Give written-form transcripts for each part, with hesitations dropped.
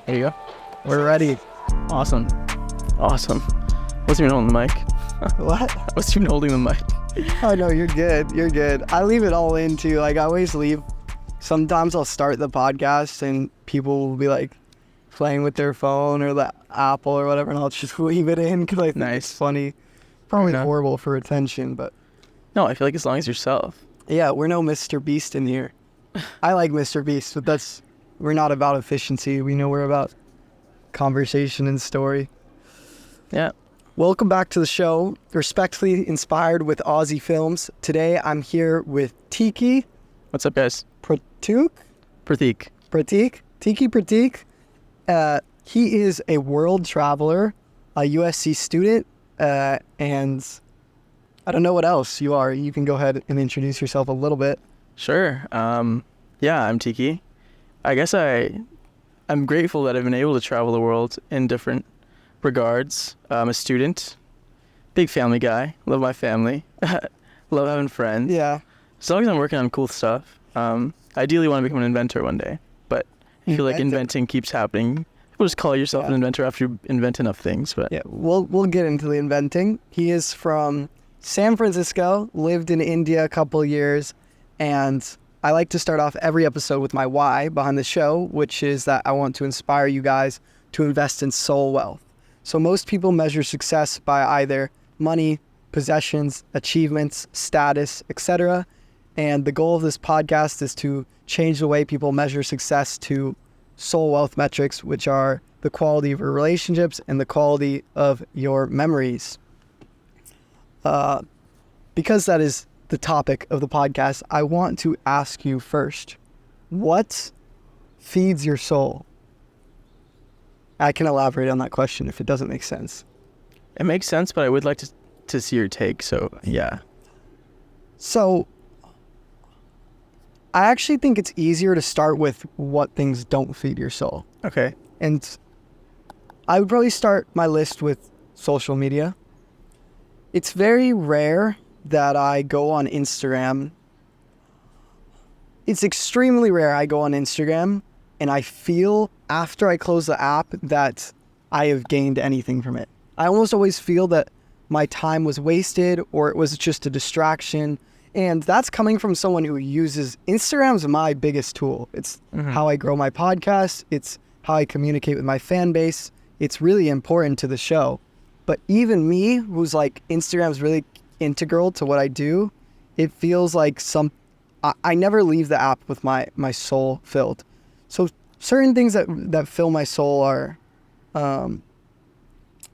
There you go. We're ready. Awesome. Awesome. What's even holding the mic? What? What's even holding the mic? Oh, no, you're good. You're good. I leave it all in, too. Like, I always leave. Sometimes I'll start the podcast and people will be, like, playing with their phone or the Apple or whatever, and I'll just leave it in because I think it's funny. Probably horrible for attention, but... No, I feel like as long as yourself. Yeah, we're no Mr. Beast in here. I like Mr. Beast, but we're not about efficiency. We know we're about conversation and story. Yeah. Welcome back to the show, respectfully inspired with Aussie films. Today I'm here with Tiki. What's up, guys? Pratik. Tiki Pratik. He is a world traveler, a USC student, and I don't know what else you are. You can go ahead and introduce yourself a little bit. Sure. Yeah, I'm Tiki. I guess I'm grateful that I've been able to travel the world in different regards. I'm a student, big family guy, love my family, love having friends. Yeah. As long as I'm working on cool stuff. Ideally want to become an inventor one day, but I feel like inventing keeps happening. People just call yourself an inventor after you invent enough things. But yeah, we'll get into the inventing. He is from San Francisco, lived in India a couple of years, and I like to start off every episode with my why behind the show, which is that I want to inspire you guys to invest in soul wealth. So most people measure success by either money, possessions, achievements, status, etc. And the goal of this podcast is to change the way people measure success to soul wealth metrics, which are the quality of your relationships and the quality of your memories. Because that is the topic of the podcast, I want to ask you first, what feeds your soul? I can elaborate on that question if it doesn't make sense. it makes sense, but I would like to see your take. So yeah. So I actually think it's easier to start with what things don't feed your soul. Okay. And I would probably start my list with social media. It's very rare that I go on Instagram. It's extremely rare I go on Instagram and I feel after I close the app that I have gained anything from it. I almost always feel that my time was wasted or it was just a distraction. And that's coming from someone who uses Instagram's my biggest tool. It's how I grow my podcast. It's how I communicate with my fan base. It's really important to the show. But even me, who's like, Instagram's really integral to what I do, it feels like I never leave the app with my soul filled. So certain things that fill my soul are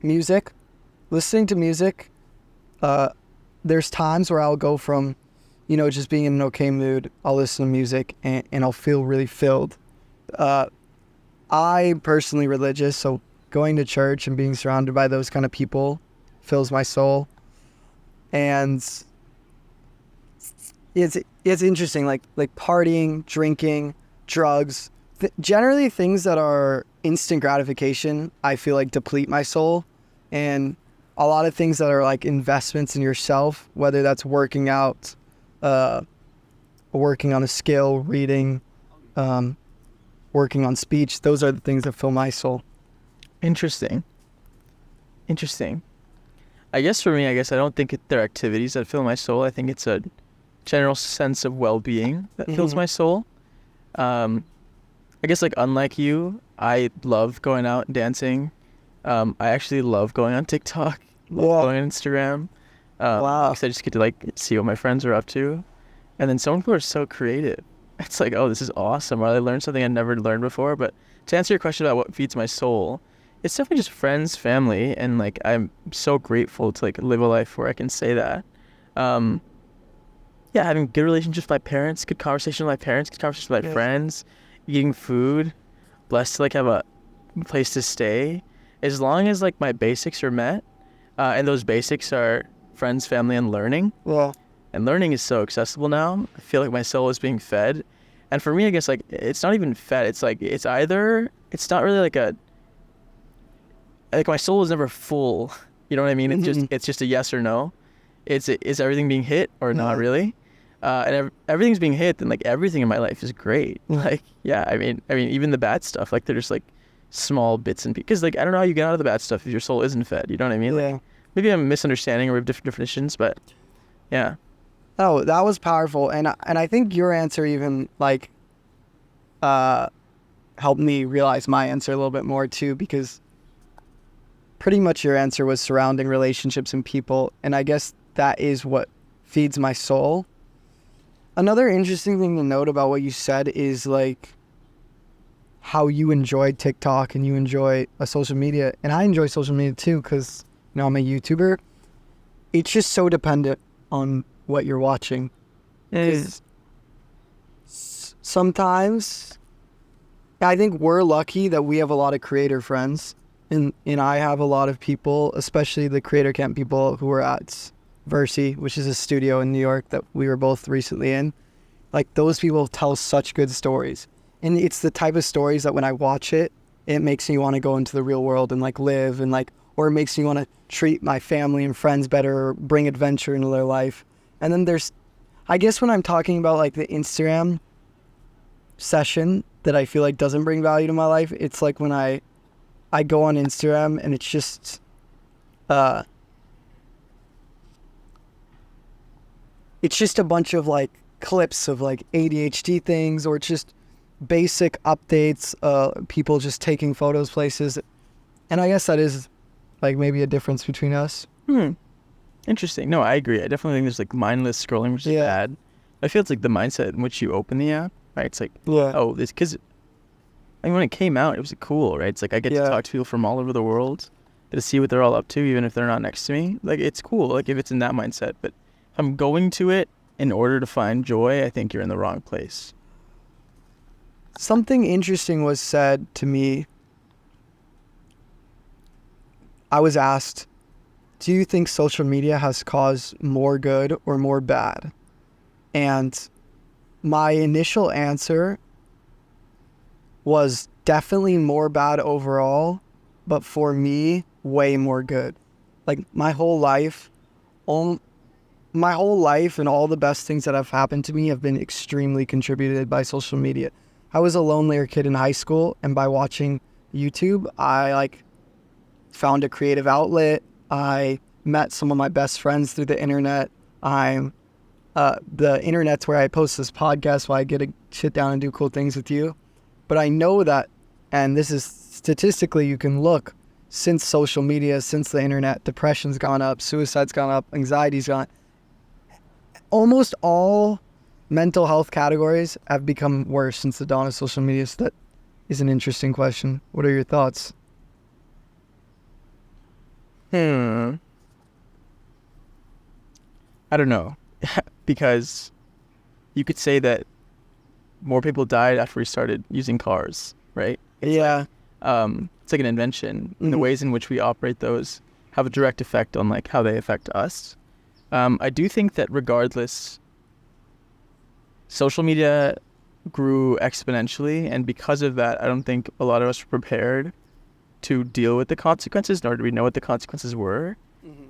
music, listening to music. There's times where I'll go from, just being in an okay mood, I'll listen to music and I'll feel really filled. I'm personally religious, so going to church and being surrounded by those kind of people fills my soul. And it's interesting, like partying, drinking, drugs, generally things that are instant gratification, I feel like deplete my soul. And a lot of things that are like investments in yourself, whether that's working out, working on a skill, reading, working on speech, those are the things that fill my soul. Interesting. I guess for me, I don't think they're activities that fill my soul. I think it's a general sense of well-being that fills my soul. I guess like unlike you, I love going out and dancing. I actually love going on TikTok, going on Instagram. Wow. Because I just get to like see what my friends are up to. And then some people are so creative. It's like, oh, this is awesome. Or I learned something I never learned before. But to answer your question about what feeds my soul, it's definitely just friends, family, and like I'm so grateful to like live a life where I can say that. Yeah, having good relationships with my parents, good conversation with my parents, good conversation with my friends, eating food, blessed to like have a place to stay. As long as like my basics are met, and those basics are friends, family, and learning. Yeah. And learning is so accessible now. I feel like my soul is being fed. And for me, I guess like it's not even fed. It's like it's not really like my soul is never full. You know what I mean? It's just a yes or no. Is everything being hit or not really? And everything's being hit, then like everything in my life is great. Like, yeah, I mean, even the bad stuff, like they're just like small bits and pieces. Because like I don't know how you get out of the bad stuff if your soul isn't fed. You know what I mean? Yeah. Like, maybe I'm misunderstanding or we have different definitions, but yeah. Oh, that was powerful, and I think your answer even like helped me realize my answer a little bit more too, because pretty much your answer was surrounding relationships and people, and I guess that is what feeds my soul. Another interesting thing to note about what you said is like how you enjoy TikTok and you enjoy social media, and I enjoy social media too because I'm a YouTuber. It's just so dependent on what you're watching. Sometimes I think we're lucky that we have a lot of creator friends, and I have a lot of people, especially the creator camp people who were at Versi, which is a studio in New York that we were both recently in. Like, those people tell such good stories, and it's the type of stories that when I watch it, it makes me want to go into the real world and like live, and like, or it makes me want to treat my family and friends better, or bring adventure into their life. And then there's, I guess when I'm talking about like the Instagram session that I feel like doesn't bring value to my life, it's like when I go on Instagram and it's just a bunch of like clips of like ADHD things, or just basic updates, people just taking photos places. And I guess that is like maybe a difference between us. Interesting. No, I agree. I definitely think there's like mindless scrolling, which is bad. I feel it's like the mindset in which you open the app, right? It's like, oh, this, because I mean, when it came out, it was cool, right? It's like I get to talk to people from all over the world, get to see what they're all up to, even if they're not next to me. Like, it's cool, like if it's in that mindset. But if I'm going to it in order to find joy, I think you're in the wrong place. Something interesting was said to me. I was asked, do you think social media has caused more good or more bad? And my initial answer was definitely more bad overall, but for me, way more good. Like my whole life and all the best things that have happened to me have been extremely contributed by social media. I was a lonelier kid in high school, and by watching YouTube, I like found a creative outlet. I met some of my best friends through the internet. The internet's where I post this podcast, where I get to sit down and do cool things with you. But I know that, and this is statistically, you can look, since social media, since the internet, depression's gone up, suicide's gone up, anxiety's gone. Almost all mental health categories have become worse since the dawn of social media. So that is an interesting question. What are your thoughts? I don't know. Because you could say that more people died after we started using cars, right? It's like an invention. And the ways in which we operate those have a direct effect on like how they affect us. I do think that regardless, social media grew exponentially, and because of that, I don't think a lot of us were prepared to deal with the consequences, nor do we know what the consequences were.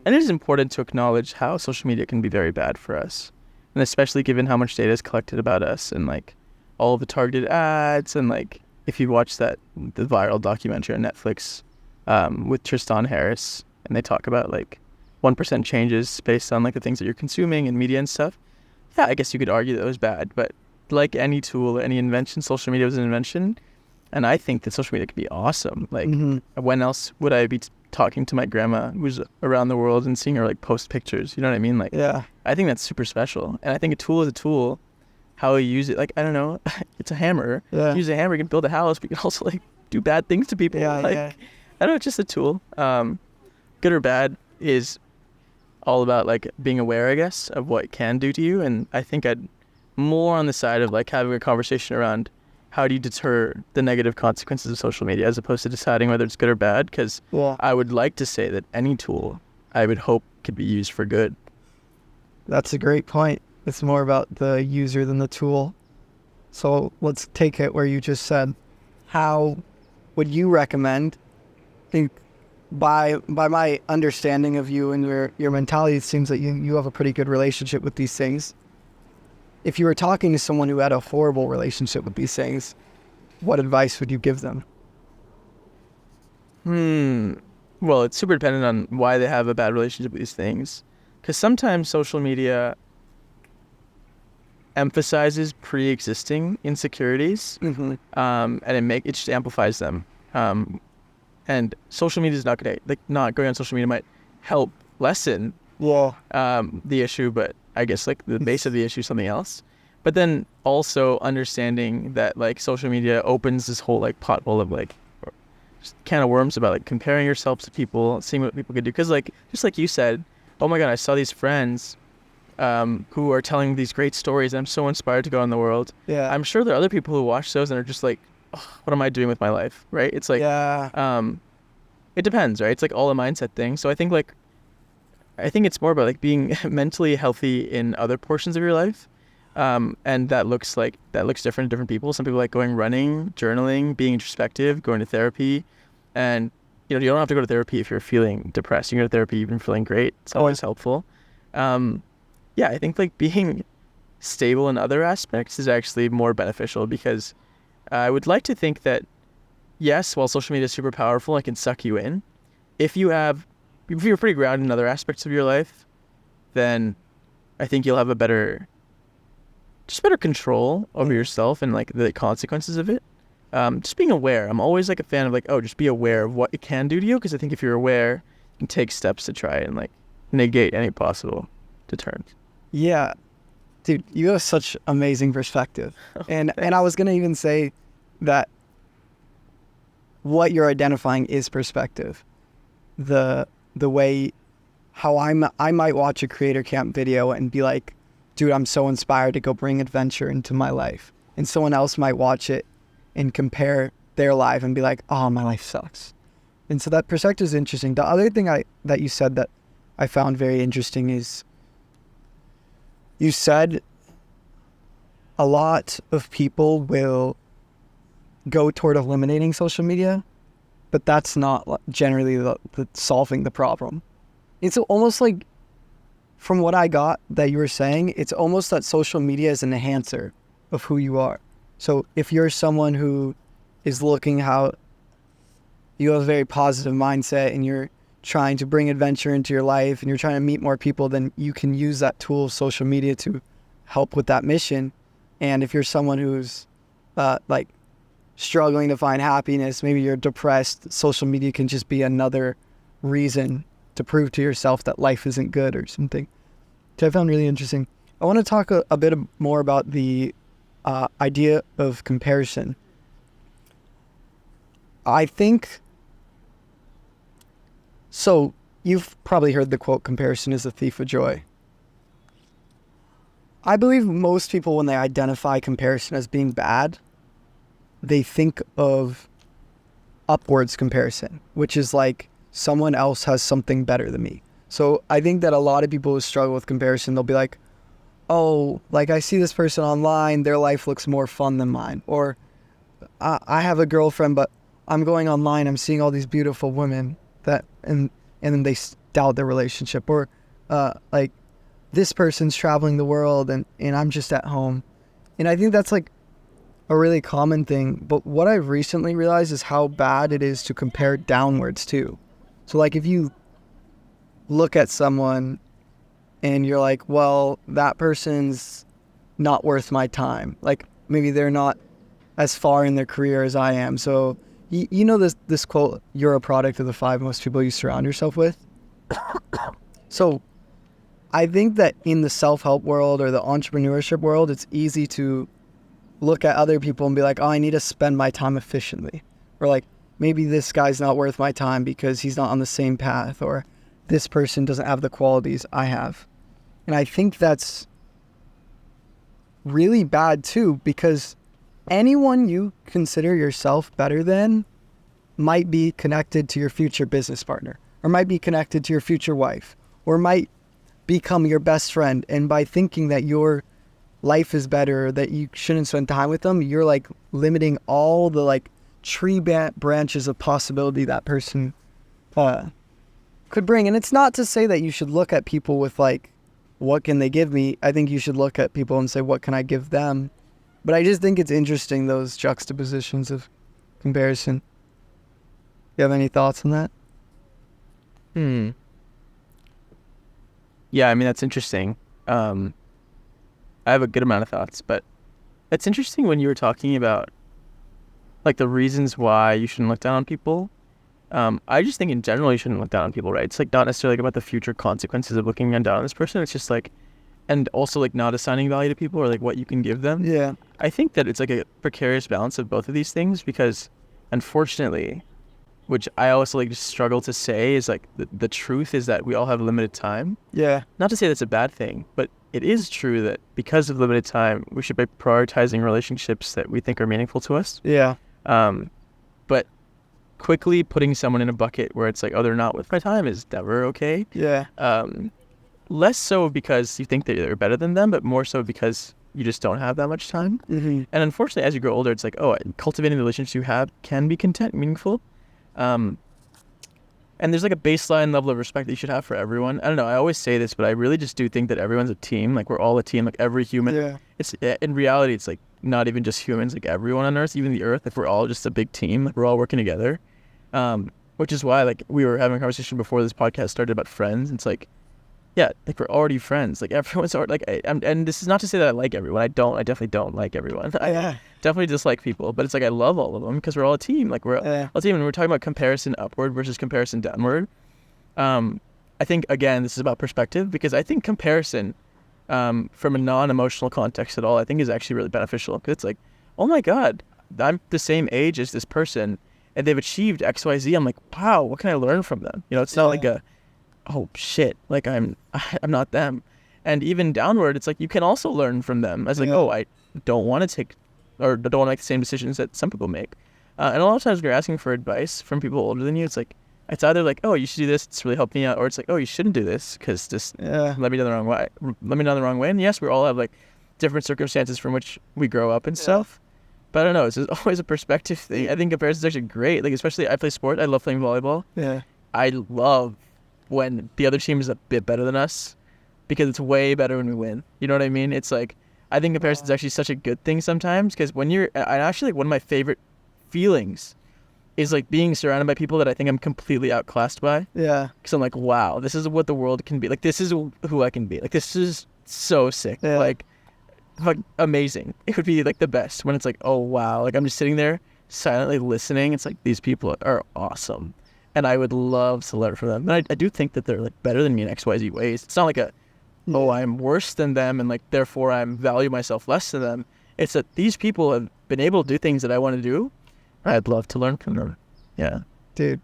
And it is important to acknowledge how social media can be very bad for us, and especially given how much data is collected about us, and like all of the targeted ads, and like if you watch the viral documentary on Netflix with Tristan Harris, and they talk about like 1% changes based on like the things that you're consuming and media and stuff. Yeah, I guess you could argue that it was bad, but like any tool, any invention, social media was an invention. And I think that social media can be awesome. Like, when else would I be talking to my grandma who's around the world and seeing her like post pictures? You know what I mean? Like, I think that's super special. And I think a tool is a tool. How you use it, like, I don't know, it's a hammer. Use a hammer, you can build a house, but you can also like do bad things to people. I don't know, it's just a tool. Good or bad is all about like being aware, I guess, of what it can do to you. And I think I'd more on the side of like having a conversation around how do you deter the negative consequences of social media as opposed to deciding whether it's good or bad. Because I would like to say that any tool I would hope could be used for good. That's a great point. It's more about the user than the tool. So let's take it where you just said, how would you recommend, I think by my understanding of you and your mentality, it seems that you have a pretty good relationship with these things. If you were talking to someone who had a horrible relationship with these things, what advice would you give them? Well, it's super dependent on why they have a bad relationship with these things. Because sometimes social media emphasizes pre-existing insecurities, and it just amplifies them. And social media is not going on social media might help lessen the issue, but I guess like the base of the issue is something else. But then also understanding that like social media opens this whole like pothole of like just can of worms about like comparing yourself to people, seeing what people could do. Because like just like you said, oh my god, I saw these friends who are telling these great stories, and I'm so inspired to go out in the world. Yeah. I'm sure there are other people who watch those and are just like, oh, what am I doing with my life? Right? It's like it depends, right? It's like all a mindset thing. So I think it's more about like being mentally healthy in other portions of your life. And that looks different to different people. Some people like going running, journaling, being introspective, going to therapy. And you don't have to go to therapy if you're feeling depressed. You can go to therapy even feeling great. It's always helpful. Yeah, I think like being stable in other aspects is actually more beneficial, because I would like to think that yes, while social media is super powerful, it can suck you in. If you're pretty grounded in other aspects of your life, then I think you'll have better control over yourself and like the consequences of it. Just being aware. I'm always like a fan of like, just be aware of what it can do to you, because I think if you're aware, you can take steps to try and like negate any possible deterrent. Yeah. Dude, you have such amazing perspective. And I was going to even say that what you're identifying is perspective. The way how I might watch a creator camp video and be like, dude, I'm so inspired to go bring adventure into my life. And someone else might watch it and compare their life and be like, oh, my life sucks. And so that perspective is interesting. The other thing that you said that I found very interesting is you said a lot of people will go toward eliminating social media, but that's not generally the solving the problem. It's almost like, from what I got that you were saying, it's almost that social media is an enhancer of who you are. So if you're someone who is looking how you have a very positive mindset and you're trying to bring adventure into your life and you're trying to meet more people, then you can use that tool of social media to help with that mission. And if you're someone who's like struggling to find happiness, maybe you're depressed, social media can just be another reason to prove to yourself that life isn't good or something, which I found really interesting. I want to talk a bit more about the idea of comparison. I think, so you've probably heard the quote, comparison is a thief of joy. I believe most people, when they identify comparison as being bad, they think of upwards comparison, which is like someone else has something better than me. So I think that a lot of people who struggle with comparison, they'll be like, oh, like I see this person online, their life looks more fun than mine. Or I have a girlfriend, but I'm going online, I'm seeing all these beautiful women and then they doubt their relationship. Or like this person's traveling the world and I'm just at home. And I think that's like a really common thing. But what I've recently realized is how bad it is to compare downwards too. So like if you look at someone and you're like, well, that person's not worth my time. Like maybe they're not as far in their career as I am. So you know this quote, you're a product of the 5 most people you surround yourself with. So I think that in the self-help world or the entrepreneurship world, it's easy to look at other people and be like, oh, I need to spend my time efficiently. Or like, maybe this guy's not worth my time because he's not on the same path, or this person doesn't have the qualities I have. And I think that's really bad too, because anyone you consider yourself better than might be connected to your future business partner, or might be connected to your future wife, or might become your best friend. And by thinking that your life is better, that you shouldn't spend time with them, you're like limiting all the like tree branches of possibility that person could bring. And it's not to say that you should look at people with like, what can they give me? I think you should look at people and say, what can I give them? But I just think it's interesting, those juxtapositions of comparison. You have any thoughts on that? Yeah, I mean, that's interesting. I have a good amount of thoughts, but it's interesting when you were talking about like the reasons why you shouldn't look down on people. I just think in general you shouldn't look down on people, right? It's like not necessarily like about the future consequences of looking down on this person. It's just like, and also like not assigning value to people or like what you can give them. Yeah. I think that it's like a precarious balance of both of these things because unfortunately, which I also like just struggle to say is like the truth is that we all have limited time. Yeah. Not to say that's a bad thing, but it is true that because of limited time, we should be prioritizing relationships that we think are meaningful to us. Yeah. But quickly putting someone in a bucket where it's like, oh, they're not worth my time is never okay. Yeah. Less so because you think that you're better than them, but more so because you just don't have that much time. Mm-hmm. And unfortunately, as you grow older, it's like, oh, cultivating the relationships you have can be meaningful. And there's like a baseline level of respect that you should have for everyone. I don't know. I always say this, but I really just do think that everyone's a team. Like we're all a team. Like every human. Yeah. It's in reality, it's like not even just humans. Like everyone on Earth, even the Earth. Like we're all just a big team. Like we're all working together. Which is why like we were having a conversation before this podcast started about friends. It's like, yeah, like we're already friends. Like everyone's already like, and this is not to say that I like everyone. I definitely don't like everyone. I definitely dislike people, but it's like I love all of them because we're all a team. Like we're all a team, and we're talking about comparison upward versus comparison downward. I think again, this is about perspective because I think comparison, from a non-emotional context at all, I think is actually really beneficial because it's like, oh my God, I'm the same age as this person, and they've achieved X, Y, Z. I'm like, wow, what can I learn from them? You know, it's not like a oh shit, like I'm not them. And even downward, it's like you can also learn from them as like, oh, I don't want to take or don't want to make the same decisions that some people make. And a lot of times when you're asking for advice from people older than you, it's like, it's either like, oh, you should do this, it's really helped me out, or it's like, oh, you shouldn't do this because this let me down the wrong way. Let me down the wrong way. And yes, we all have like different circumstances from which we grow up and stuff. But I don't know, it's just always a perspective thing. I think comparison is actually great. Like especially I play sport, I love playing volleyball. Yeah. I love when the other team is a bit better than us because it's way better when we win. You know what I mean? It's like, I think comparison is actually such a good thing sometimes because when you're, I actually like one of my favorite feelings is like being surrounded by people that I think I'm completely outclassed by. Yeah. Because I'm like, wow, this is what the world can be. Like, this is who I can be. Like, this is so sick. Yeah. Like amazing. It would be like the best when it's like, oh, wow. Like I'm just sitting there silently listening. It's like, these people are awesome. And I would love to learn from them. And I do think that they're like better than me in XYZ ways. It's not like oh, I'm worse than them and like therefore I'm value myself less than them. It's that these people have been able to do things that I want to do. I'd love to learn from them. Yeah. Dude,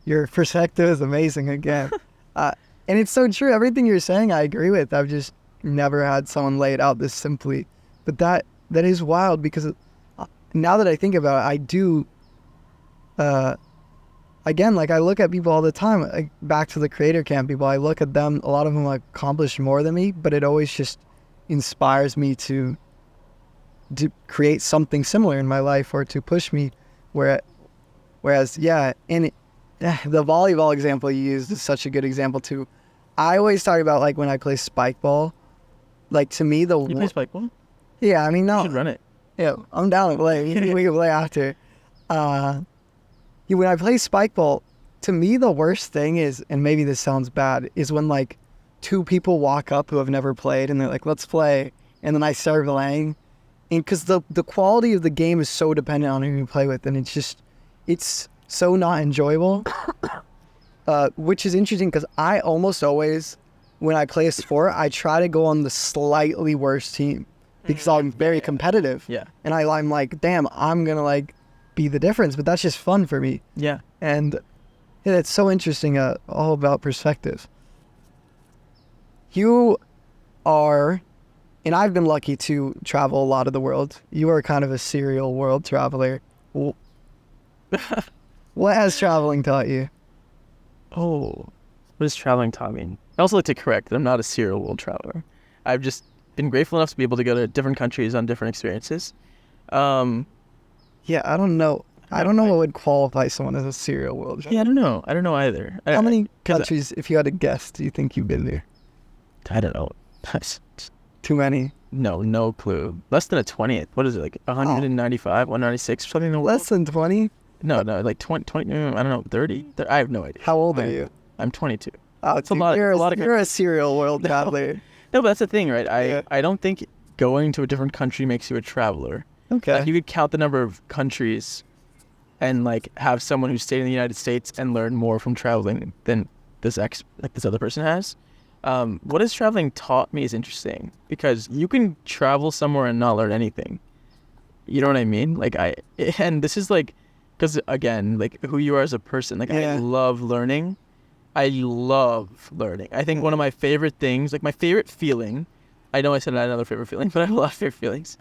your perspective is amazing again. And it's so true. Everything you're saying, I agree with. I've just never had someone lay it out this simply. But that is wild because now that I think about it, I do... Again, like I look at people all the time, like back to the creator camp people, I look at them, a lot of them like accomplish more than me, but it always just inspires me to create something similar in my life or to push me whereas yeah, and the volleyball example you used is such a good example too. I always talk about like when I play spike ball, like to me You play spike ball? Yeah, I mean, no. You should run it. Yeah, I'm down to play. We can play after. When I play spike ball, to me the worst thing is, and maybe this sounds bad, is when like two people walk up who have never played and they're like, let's play, and then I start playing, and because the quality of the game is so dependent on who you play with, and it's so not enjoyable. Which is interesting because I almost always, when I play a sport, I try to go on the slightly worse team because I'm very competitive. Yeah. And I'm like, damn, I'm gonna like be the difference, but that's just fun for me. Yeah. And yeah, it's so interesting, all about perspective. You are, and I've been lucky to travel a lot of the world. You are kind of a serial world traveler. What has traveling taught you? Oh, what has traveling taught me? I also like to correct that I'm not a serial world traveler. I've just been grateful enough to be able to go to different countries on different experiences. Yeah, I don't know. I don't know what would qualify someone as a serial world traveler. Yeah, I don't know either. How many countries, if you had to guess, do you think you've been there? I don't know. Too many? No clue. Less than a 20th. What is it, like 195, 196 or something in the world? Less than 20? No, like 20, I don't know, 30? I have no idea. How old are you? I'm 22. Oh, It's a lot. You're a serial world No. traveler. No, but that's the thing, right? Yeah. I don't think going to a different country makes you a traveler. Okay. Like, you could count the number of countries and like have someone who stayed in the United States and learn more from traveling than this other person has. What has traveling taught me is interesting, because you can travel somewhere and not learn anything. You know what I mean? Like, and this is like, because again, like who you are as a person, like Yeah. I love learning. I think one of my favorite things, like my favorite feeling, I know I said I had another favorite feeling, but I have a lot of favorite feelings.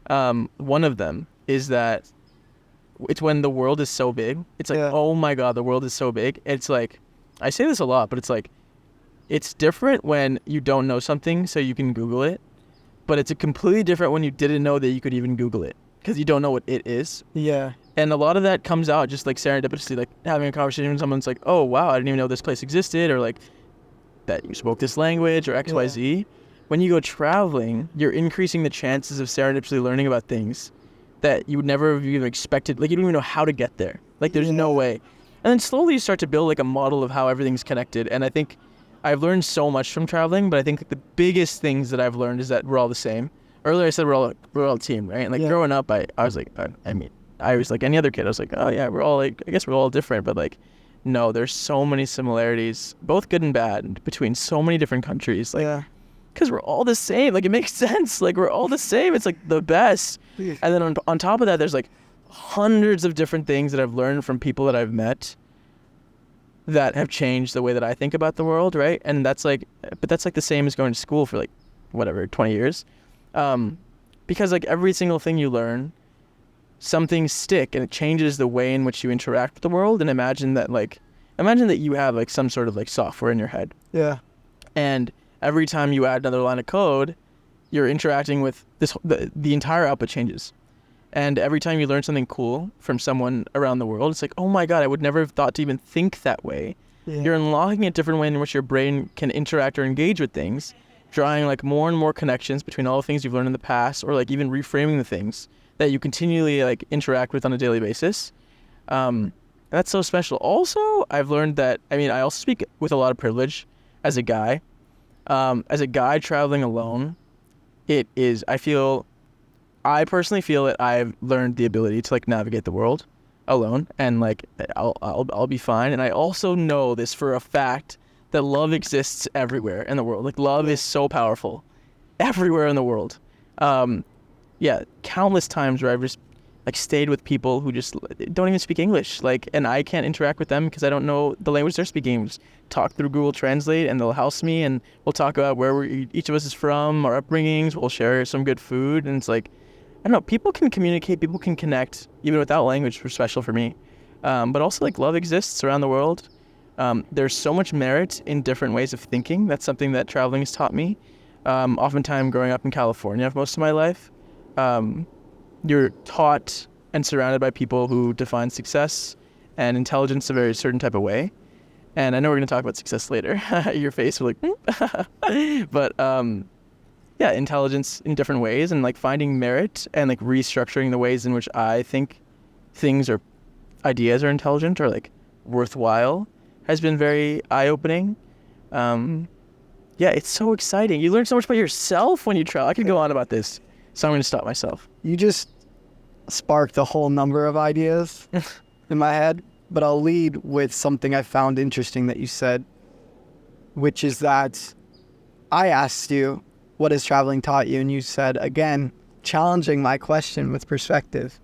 One of them is that it's when the world is so big. It's like, oh my God, the world is so big. It's like, I say this a lot, but it's like, it's different when you don't know something so you can Google it, but it's a completely different when you didn't know that you could even Google it because you don't know what it is. Yeah. And a lot of that comes out just like serendipitously, like having a conversation with someone's like, oh wow, I didn't even know this place existed, or like that you spoke this language, or XYZ. When you go traveling, you're increasing the chances of serendipitously learning about things that you would never have even expected. Like, you don't even know how to get there. Like, there's no way. And then slowly you start to build like a model of how everything's connected. And I think I've learned so much from traveling, but I think the biggest things that I've learned is that we're all the same. Earlier I said we're all a team, right? And like growing up, I was like, I was like any other kid. I was like, oh yeah, we're all like, I guess we're all different, but like, no, there's so many similarities, both good and bad, between so many different countries. Like, because we're all the same. Like, it makes sense. Like, we're all the same. It's like the best. And then on top of that, there's like hundreds of different things that I've learned from people that I've met that have changed the way that I think about the world, right? And that's like, but that's like the same as going to school for like, whatever, 20 years. Because like every single thing you learn, some things stick, and it changes the way in which you interact with the world. And imagine that you have like some sort of like software in your head. Yeah. And every time you add another line of code, you're interacting with the entire output changes. And every time you learn something cool from someone around the world, it's like, oh my God, I would never have thought to even think that way. Yeah. You're unlocking a different way in which your brain can interact or engage with things, drawing like more and more connections between all the things you've learned in the past, or like even reframing the things that you continually like interact with on a daily basis. That's so special. Also, I've learned that, I also speak with a lot of privilege as a guy. As a guy traveling alone, I personally feel that I've learned the ability to like navigate the world alone, and like I'll be fine. And I also know this for a fact, that love exists everywhere in the world. Like, love is so powerful everywhere in the world. Countless times where I've just like stayed with people who just don't even speak English, like, and I can't interact with them because I don't know the language they're speaking. We just talk through Google Translate, and they'll house me, and we'll talk about where each of us is from, our upbringings. We'll share some good food, and it's like, I don't know, people can communicate, people can connect even without language, which is special for me. But also, like, love exists around the world. There's so much merit in different ways of thinking. That's something that traveling has taught me. Oftentimes growing up in California for most of my life, you're taught and surrounded by people who define success and intelligence a very certain type of way. And I know we're going to talk about success later. Your face will like, but intelligence in different ways, and like finding merit and like restructuring the ways in which I think things or ideas are intelligent or like worthwhile has been very eye-opening. It's so exciting. You learn so much about yourself when you travel. I could go on about this, so I'm going to stop myself. You just sparked a whole number of ideas in my head, but I'll lead with something I found interesting that you said, which is that I asked you, what has traveling taught you? And you said, again, challenging my question with perspective,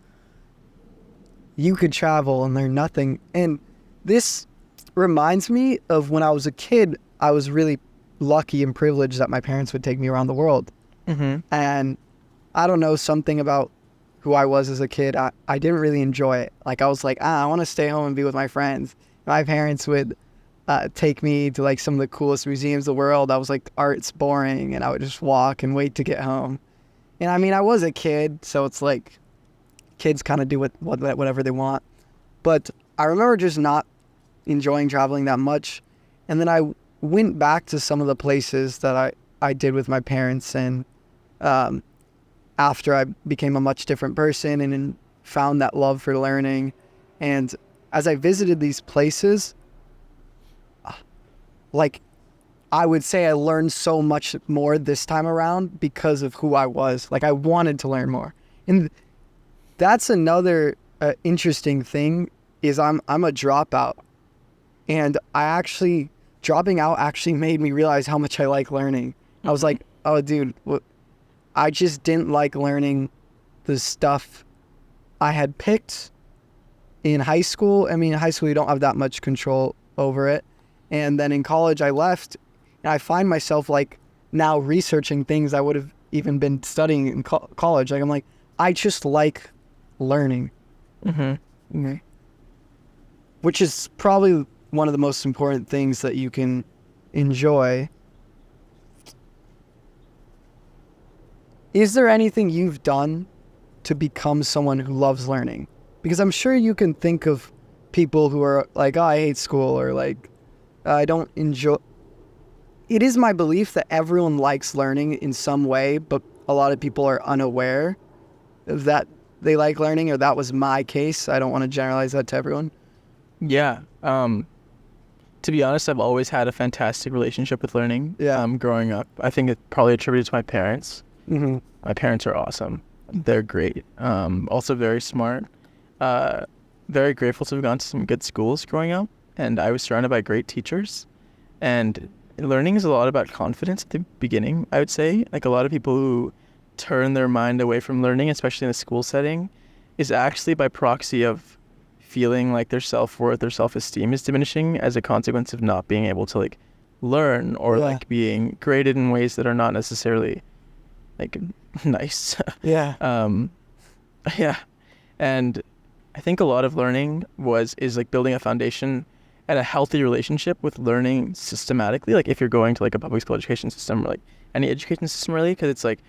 you could travel and learn nothing. And this reminds me of when I was a kid. I was really lucky and privileged that my parents would take me around the world. Mm-hmm. And I don't know, something about who I was as a kid, I didn't really enjoy it. Like, I was like, I want to stay home and be with my friends. My parents would take me to like some of the coolest museums in the world. I was like, art's boring, and I would just walk and wait to get home. And I was a kid, so it's like kids kind of do whatever they want. But I remember just not enjoying traveling that much. And then I went back to some of the places that I did with my parents, and after I became a much different person and found that love for learning, And as I visited these places, like, I would say I learned so much more this time around because of who I was. Like, I wanted to learn more. And that's another interesting thing is I'm a dropout. And dropping out actually made me realize how much I like learning. I was like, oh, dude, I just didn't like learning the stuff I had picked in high school. I mean, in high school, you don't have that much control over it. And then in college, I left, and I find myself like now researching things I would have even been studying in college. Like, I'm like, I just like learning. Mm-hmm. Which is probably one of the most important things that you can enjoy. Is there anything you've done to become someone who loves learning? Because I'm sure you can think of people who are like, oh, I hate school, or like, I don't enjoy. It is my belief that everyone likes learning in some way, but a lot of people are unaware of that they like learning, or that was my case. I don't want to generalize that to everyone. Yeah. To be honest, I've always had a fantastic relationship with learning. Yeah. Growing up, I think it probably attributed to my parents. Mm-hmm. My parents are awesome. They're great. Also very smart. Very grateful to have gone to some good schools growing up, and I was surrounded by great teachers. And learning is a lot about confidence at the beginning, I would say. Like, a lot of people who turn their mind away from learning, especially in a school setting, is actually by proxy of feeling like their self-worth, their self-esteem is diminishing as a consequence of not being able to, like, learn or like being graded in ways that are not necessarily like nice. Yeah. Yeah. And I think a lot of learning is like building a foundation and a healthy relationship with learning systematically. Like, if you're going to like a public school education system or like any education system, really, because it's like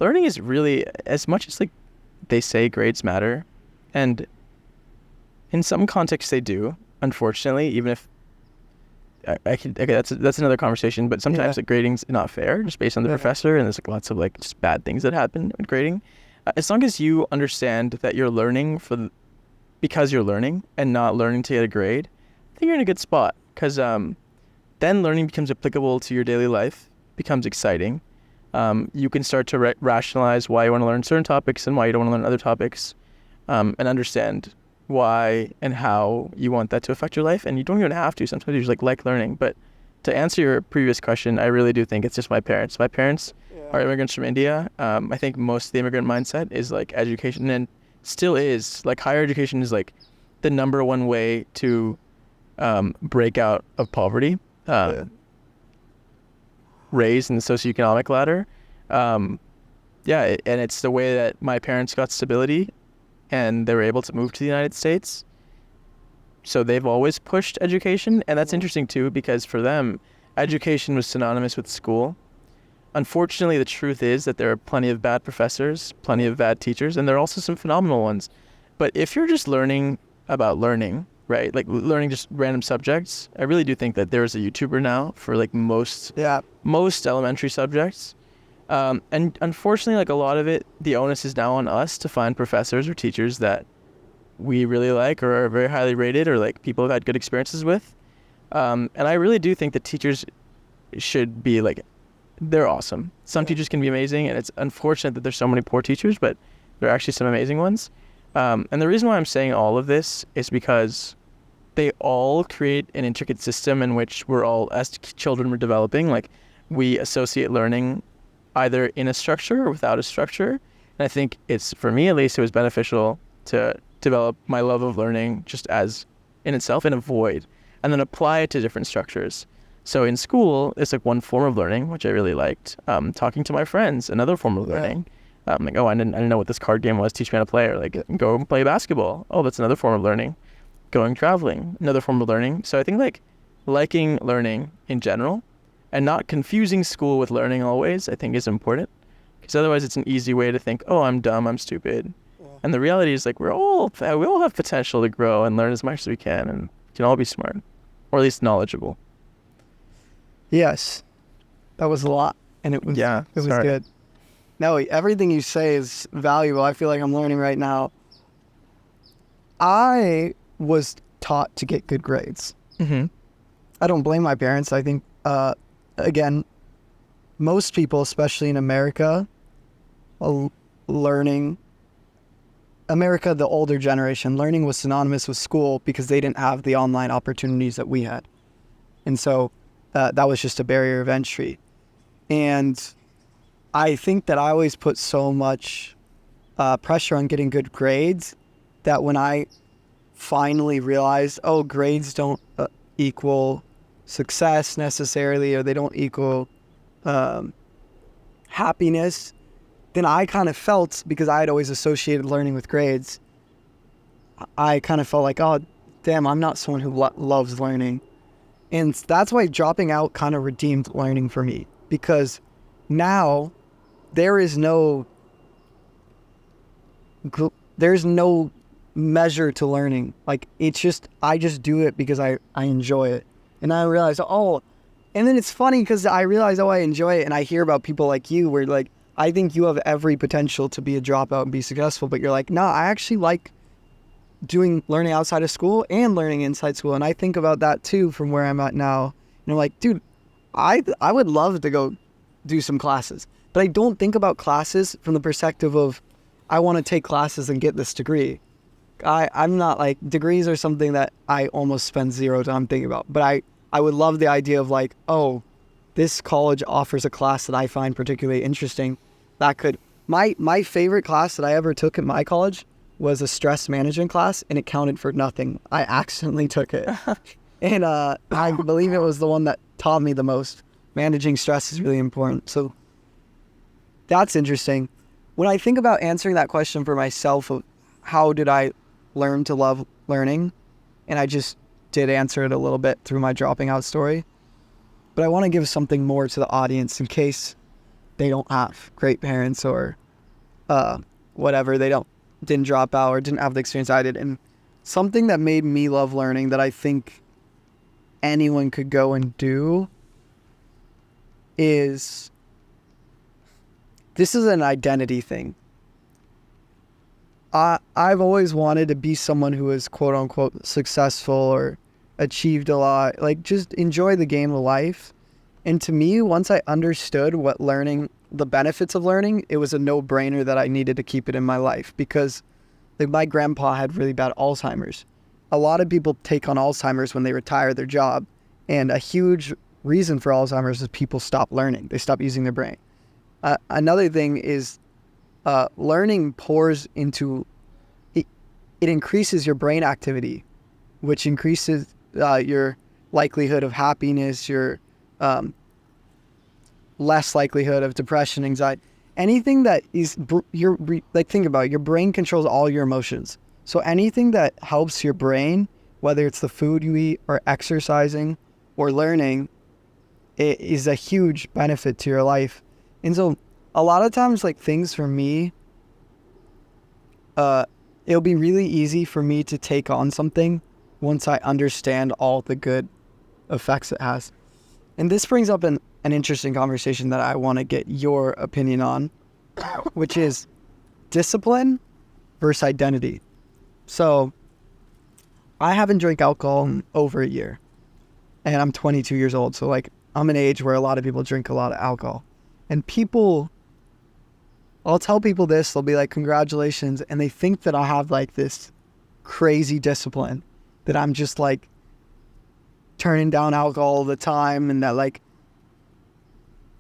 learning is really, as much as like they say grades matter, and in some contexts they do, unfortunately, even if that's another conversation, but sometimes like grading's not fair just based on the professor, and there's like lots of like just bad things that happen with grading. As long as you understand that you're learning because you're learning and not learning to get a grade, I think you're in a good spot, because then learning becomes applicable to your daily life, becomes exciting. You can start to rationalize why you want to learn certain topics and why you don't want to learn other topics, and understand why and how you want that to affect your life. And you don't even have to. Sometimes you just like learning. But to answer your previous question, I really do think it's just my parents. My parents are immigrants from India. I think most of the immigrant mindset is like education, and still is. Like, higher education is like the number one way to break out of poverty, raise in the socioeconomic ladder. And it's the way that my parents got stability, and they were able to move to the United States. So they've always pushed education, and that's interesting too, because for them, education was synonymous with school. Unfortunately, the truth is that there are plenty of bad professors, plenty of bad teachers, and there are also some phenomenal ones. But if you're just learning about learning, right, like learning just random subjects, I really do think that there's a YouTuber now for like most elementary subjects. And unfortunately, like a lot of it, the onus is now on us to find professors or teachers that we really like or are very highly rated, or like people have had good experiences with. And I really do think that teachers should be like, they're awesome. Some teachers can be amazing, and it's unfortunate that there's so many poor teachers, but there are actually some amazing ones. And the reason why I'm saying all of this is because they all create an intricate system in which we're all, as children, we're developing. Like, we associate learning either in a structure or without a structure. And I think for me at least, it was beneficial to develop my love of learning just as in itself in a void, and then apply it to different structures. So in school, it's like one form of learning, which I really liked. Talking to my friends, another form of learning. Like, oh, I didn't know what this card game was. Teach me how to play. Or like, go and play basketball. Oh, that's another form of learning. Going traveling, another form of learning. So I think like liking learning in general, and not confusing school with learning always, I think is important. Because otherwise it's an easy way to think, oh, I'm dumb, I'm stupid. And the reality is like we all have potential to grow and learn as much as we can, and can all be smart, or at least knowledgeable. Yes, that was a lot, and it was good. No, everything you say is valuable. I feel like I'm learning right now. I was taught to get good grades. Mm-hmm. I don't blame my parents. I think, again, most people, especially in America, learning, the older generation, learning was synonymous with school because they didn't have the online opportunities that we had. And so that was just a barrier of entry. And I think that I always put so much pressure on getting good grades that when I finally realized, oh, grades don't equal success necessarily, or they don't equal happiness, then I kind of felt, because I had always associated learning with grades, I kind of felt like, oh, damn, I'm not someone who loves learning. And that's why dropping out kind of redeemed learning for me, because now there's no measure to learning. Like, it's just, I just do it because I enjoy it. And I realized, oh, and then it's funny because I realize, oh, I enjoy it. And I hear about people like you where, like, I think you have every potential to be a dropout and be successful, but you're like, no, I actually like learning outside of school and learning inside school. And I think about that too from where I'm at now. And I'm like, dude, I would love to go do some classes, but I don't think about classes from the perspective of, I want to take classes and get this degree. I'm not like, degrees are something that I almost spend zero time thinking about, but I would love the idea of like, oh, this college offers a class that I find particularly interesting. That could, my favorite class that I ever took at my college was a stress management class, and it counted for nothing. I accidentally took it. And I believe it was the one that taught me the most. Managing stress is really important. So that's interesting. When I think about answering that question for myself of how did I learn to love learning, and I just did answer it a little bit through my dropping out story, but I want to give something more to the audience in case they don't have great parents or whatever, didn't drop out or didn't have the experience I did. And something that made me love learning that I think anyone could go and do is, this is an identity thing. I've always wanted to be someone who is quote unquote successful or achieved a lot, like just enjoy the game of life. And to me, once I understood the benefits of learning, it was a no-brainer that I needed to keep it in my life, because like my grandpa had really bad Alzheimer's. A lot of people take on Alzheimer's when they retire their job. And a huge reason for Alzheimer's is people stop learning. They stop using their brain. Another thing is learning pours into, it increases your brain activity, which increases your likelihood of happiness, your less likelihood of depression, anxiety, anything that is, like, think about it, your brain controls all your emotions. So anything that helps your brain, whether it's the food you eat or exercising or learning, it is a huge benefit to your life. And so a lot of times, like, things for me, it'll be really easy for me to take on something once I understand all the good effects it has. And this brings up an interesting conversation that I want to get your opinion on, which is discipline versus identity. So I haven't drank alcohol in over a year, and I'm 22 years old. So like, I'm an age where a lot of people drink a lot of alcohol, and I'll tell people this, they'll be like, congratulations. And they think that I have like this crazy discipline, that I'm just like turning down alcohol all the time, and that like,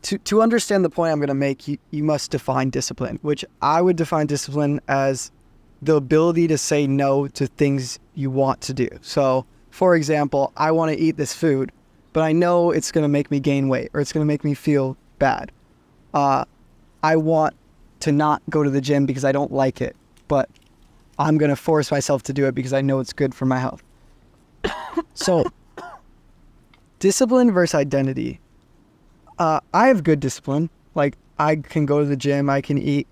to understand the point I'm going to make, you must define discipline, which I would define discipline as the ability to say no to things you want to do. So for example, I want to eat this food, but I know it's going to make me gain weight, or it's going to make me feel bad. I want to not go to the gym because I don't like it, but I'm going to force myself to do it because I know it's good for my health. So discipline versus identity. I have good discipline. Like, I can go to the gym, I can eat,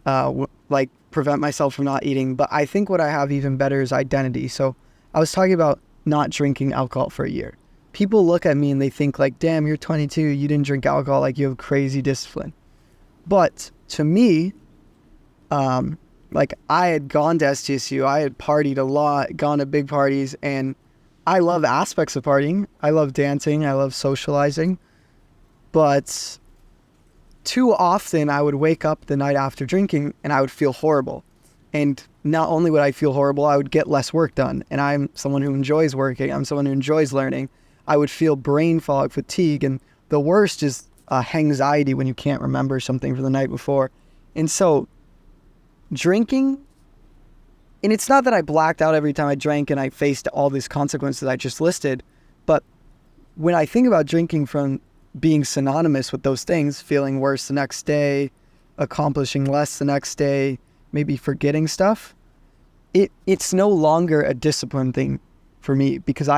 like prevent myself from not eating. But I think what I have even better is identity. So I was talking about not drinking alcohol for a year. People look at me and they think like, damn, you're 22, you didn't drink alcohol, like you have crazy discipline. But to me, like I had gone to STSU, I had partied a lot, gone to big parties, and I love aspects of partying. I love dancing, I love socializing, but too often I would wake up the night after drinking and I would feel horrible. And not only would I feel horrible, I would get less work done. And I'm someone who enjoys working. I'm someone who enjoys learning. I would feel brain fog, fatigue, and the worst is anxiety when you can't remember something from the night before. And so drinking, and it's not that I blacked out every time I drank and I faced all these consequences I just listed, but when I think about drinking from being synonymous with those things, feeling worse the next day, accomplishing less the next day, maybe forgetting stuff, it's no longer a discipline thing for me, because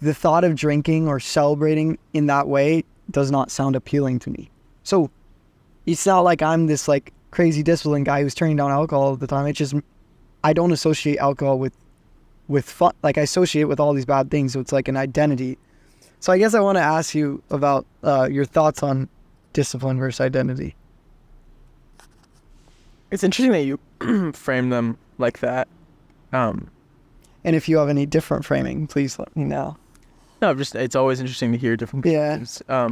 the thought of drinking or celebrating in that way does not sound appealing to me. So it's not like I'm this like crazy disciplined guy who's turning down alcohol all the time. It's just, I don't associate alcohol with fun. Like I associate it with all these bad things. So it's like an identity. So I guess I want to ask you about your thoughts on discipline versus identity. It's interesting that you frame them like that. And if you have any different framing, please let me know. No, it's always interesting to hear different perspectives. I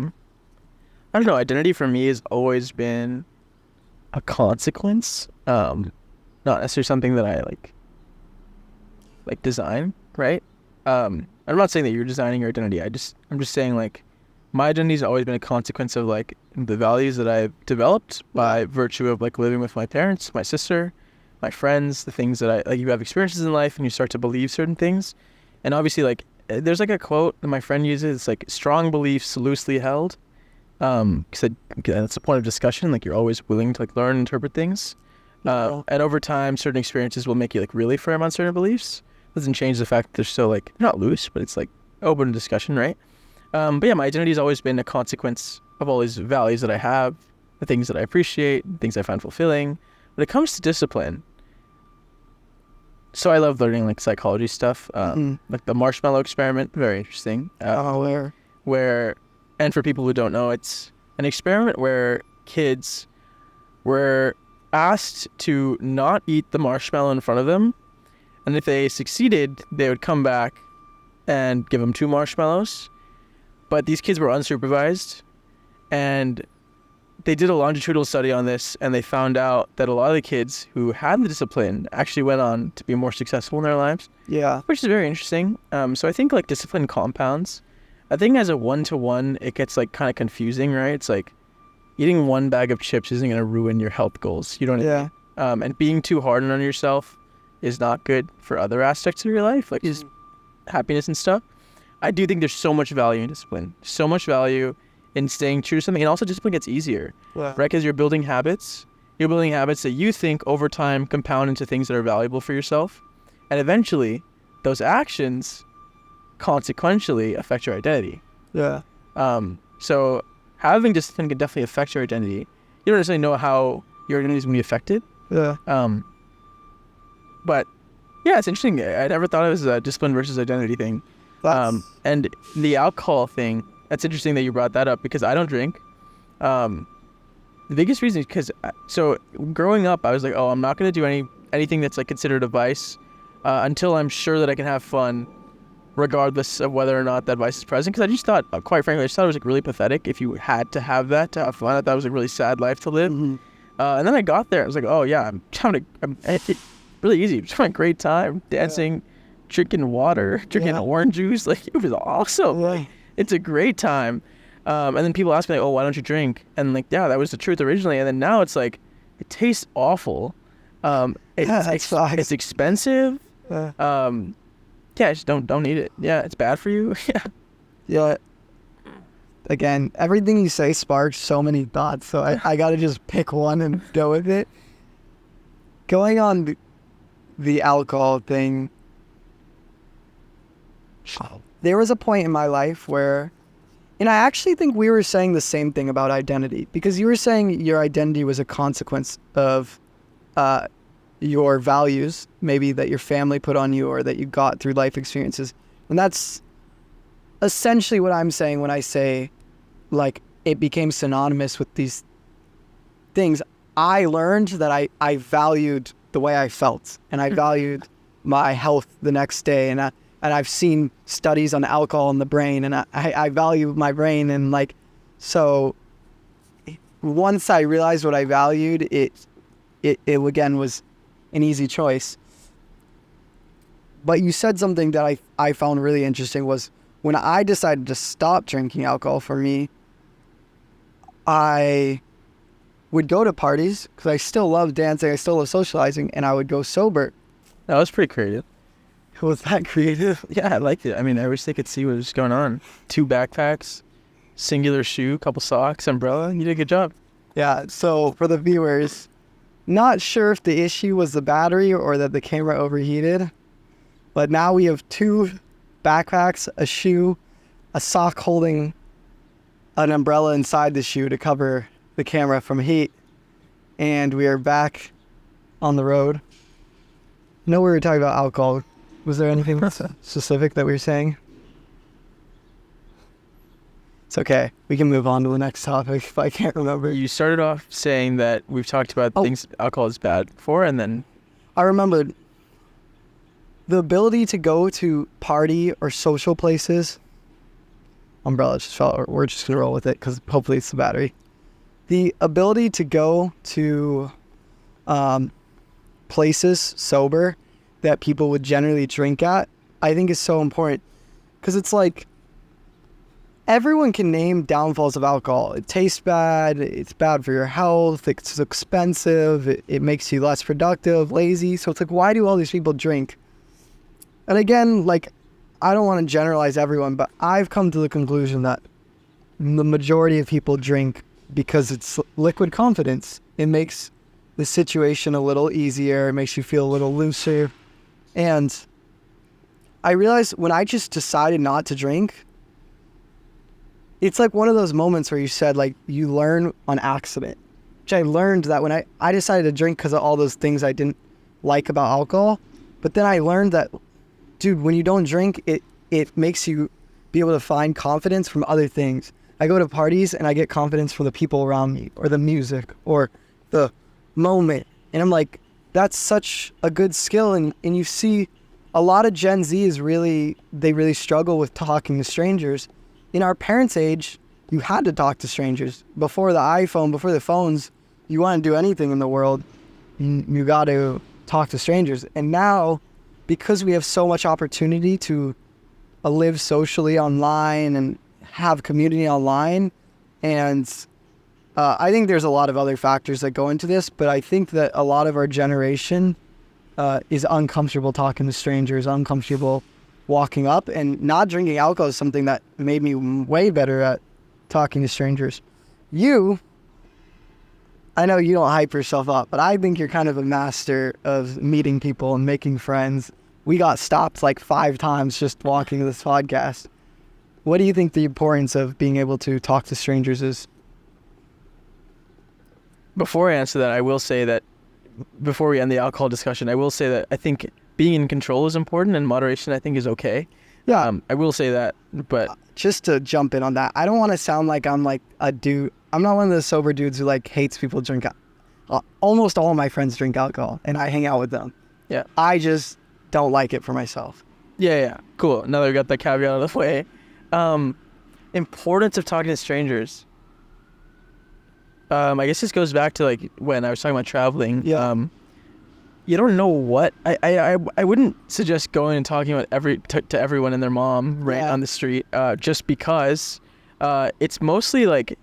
don't know. Identity for me has always been a consequence, not necessarily something that I like design, right? I'm not saying that you're designing your identity. I'm just saying like my identity has always been a consequence of like the values that I've developed by virtue of like living with my parents, my sister, my friends, the things that I like. You have experiences in life and you start to believe certain things, and obviously like there's like a quote that my friend uses. It's like strong beliefs loosely held, because that's the point of discussion. Like you're always willing to like learn and interpret things, and over time certain experiences will make you like really firm on certain beliefs. Doesn't change the fact that they're still like not loose, but it's like open to discussion, right? But yeah, my identity has always been a consequence of all these values that I have, the things that I appreciate, the things I find fulfilling. When it comes to discipline, so I love learning like psychology stuff, like the marshmallow experiment, very interesting. Where, and for people who don't know, it's an experiment where kids were asked to not eat the marshmallow in front of them, and if they succeeded, they would come back and give them 2 marshmallows. But these kids were unsupervised, and they did a longitudinal study on this, and they found out that a lot of the kids who had the discipline actually went on to be more successful in their lives. Yeah. Which is very interesting. So I think like discipline compounds. I think as a 1-to-1, it gets like kind of confusing, right? It's like eating 1 bag of chips isn't going to ruin your health goals. You don't. Yeah. And being too hard on yourself is not good for other aspects of your life, like just happiness and stuff. I do think there's so much value in discipline, so much value in staying true to something, and also discipline gets easier, right? Because you're building habits that you think over time compound into things that are valuable for yourself, and eventually those actions consequentially affect your identity. Yeah. So having discipline can definitely affect your identity. You don't necessarily know how your identity is going to be affected. Yeah. But yeah, it's interesting. I never thought it was a discipline versus identity thing. And the alcohol thing, that's interesting that you brought that up, because I don't drink. The biggest reason is because, so growing up, I was like, oh, I'm not going to do anything that's like considered a vice until I'm sure that I can have fun, regardless of whether or not that vice is present. Because I just thought, quite frankly, it was like really pathetic if you had to have that to have fun. I thought it was a really sad life to live. And then I got there. I was like, oh yeah, it's really easy. I'm just having a great time dancing, drinking water, drinking orange juice. Like it was awesome. Like, it's a great time. And then people ask me like, oh, why don't you drink? And like, yeah, that was the truth originally. And then now it's like, it tastes awful. It's expensive. Just don't eat it. Yeah, it's bad for you. Yeah. Again, everything you say sparks so many thoughts. So I got to just pick one and go with it. Going on the alcohol thing, there was a point in my life where, and I actually think we were saying the same thing about identity, because you were saying your identity was a consequence of your values, maybe that your family put on you or that you got through life experiences. And that's essentially what I'm saying when I say like it became synonymous with these things. I learned that I valued the way I felt, and I valued my health the next day. And I've seen studies on alcohol in the brain, and I value my brain. And like, so once I realized what I valued, it again was an easy choice. But you said something that I found really interesting was when I decided to stop drinking alcohol. For me, I would go to parties because I still love dancing, I still love socializing, and I would go sober. That was pretty creative. Was that creative? Yeah, I liked it. I mean, I wish they could see what was going on. 2 backpacks, singular shoe, couple socks, umbrella. You did a good job. Yeah, so for the viewers, not sure if the issue was the battery or that the camera overheated, but now we have 2 backpacks, a shoe, a sock holding an umbrella inside the shoe to cover the camera from heat, and we are back on the road. I know we were talking about alcohol. Was there anything specific that we were saying? It's okay. We can move on to the next topic if I can't remember. You started off saying that we've talked about things alcohol is bad for, and then... I remembered the ability to go to party or social places. Umbrella just fell. We're just going to roll with it because hopefully it's the battery. The ability to go to places sober that people would generally drink at, I think is so important. Because it's like, everyone can name downfalls of alcohol. It tastes bad, it's bad for your health, it's expensive, it makes you less productive, lazy. So it's like, why do all these people drink? And again, like, I don't want to generalize everyone, but I've come to the conclusion that the majority of people drink because it's liquid confidence. It makes the situation a little easier, it makes you feel a little looser. And I realized when I just decided not to drink, it's like one of those moments where you said, like, you learn on accident. Which I learned that when I decided to drink because of all those things I didn't like about alcohol. But then I learned that, dude, when you don't drink, it makes you be able to find confidence from other things. I go to parties and I get confidence from the people around me or the music or the moment. And I'm like, that's such a good skill. And you see a lot of Gen Z they really struggle with talking to strangers. In our parents' age, you had to talk to strangers. Before the iPhone, before the phones, you want to do anything in the world, you got to talk to strangers. And now, because we have so much opportunity to live socially online and have community online, and I think there's a lot of other factors that go into this, but I think that a lot of our generation is uncomfortable talking to strangers, uncomfortable walking up, and not drinking alcohol is something that made me way better at talking to strangers. I know you don't hype yourself up, but I think you're kind of a master of meeting people and making friends. We got stopped like 5 times just walking to this podcast. What do you think the importance of being able to talk to strangers is? Before I answer that, I will say that before we end the alcohol discussion, I will say that I think being in control is important, and moderation I think is okay. Yeah. I will say that, but... Just to jump in on that, I don't want to sound like I'm like a dude. I'm not one of those sober dudes who like hates people drink. Almost all of my friends drink alcohol, and I hang out with them. Yeah. I just don't like it for myself. Yeah. Cool. Now that we got that caveat out of the way. Importance of talking to strangers. I guess this goes back to like when I was talking about traveling. Yeah. You don't know what I wouldn't suggest going and talking about to everyone and their mom on the street just because it's mostly like,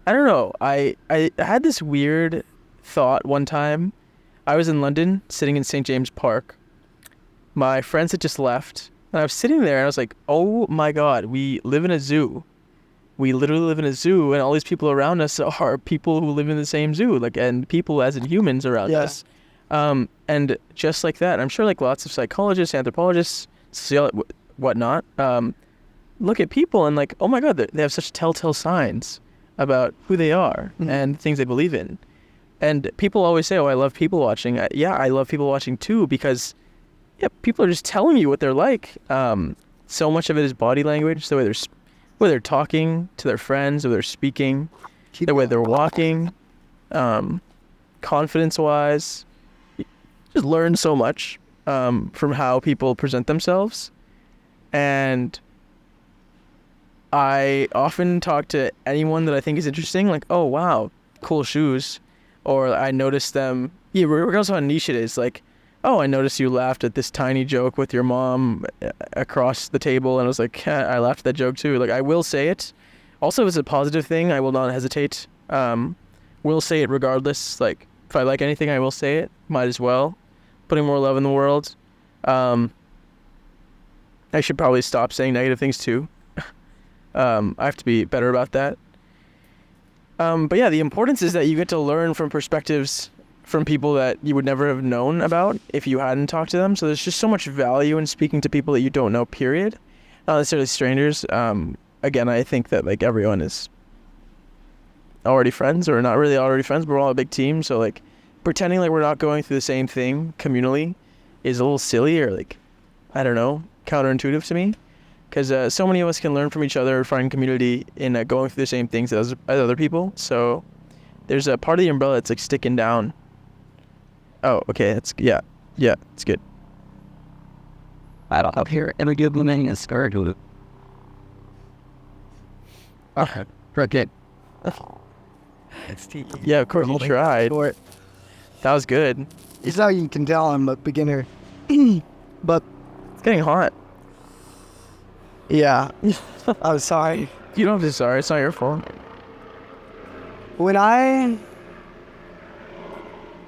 I don't know. I had this weird thought one time. I was in London sitting in St. James Park. My friends had just left, and I was sitting there and I was like, oh my God, we live in a zoo. We literally live in a zoo, and all these people around us are people who live in the same zoo, like, and people as in humans around us. And just like that, I'm sure like lots of psychologists, anthropologists, whatnot, look at people and like, oh my God, they have such telltale signs about who they are and things they believe in. And people always say, oh, I love people watching. I love people watching too, because people are just telling you what they're like. So much of it is body language, the way they're talking to their friends, or they're speaking, the way they're walking. confidence-wise. Just learn so much from how people present themselves. And I often talk to anyone that I think is interesting, like, oh, wow, cool shoes. Or I noticed them, yeah, regardless of how niche it is, like, oh, I noticed you laughed at this tiny joke with your mom across the table. And I was like, I laughed at that joke too. Like, I will say it. Also, if it's a positive thing, I will not hesitate. Will say it regardless. Like, if I like anything, I will say it. Might as well. Putting more love in the world. I should probably stop saying negative things too. I have to be better about that. But yeah, the importance is that you get to learn from perspectives from people that you would never have known about if you hadn't talked to them. So there's just so much value in speaking to people that you don't know, period. Not necessarily strangers. Again, I think that like everyone is already friends, or not really already friends, but we're all a big team. So like pretending like we're not going through the same thing communally is a little silly, or like, I don't know, counterintuitive to me. Because so many of us can learn from each other, find community in going through the same things as other people. So there's a part of the umbrella that's like sticking down. Oh, okay. That's yeah, it's good. I don't hear every good woman is scared to. Okay, good. It's Tiki. Yeah, of course you tried. Short. That was good. It's how you can tell I'm a beginner. But It's getting hot. yeah, I'm sorry. You don't have to be sorry. It's not your fault.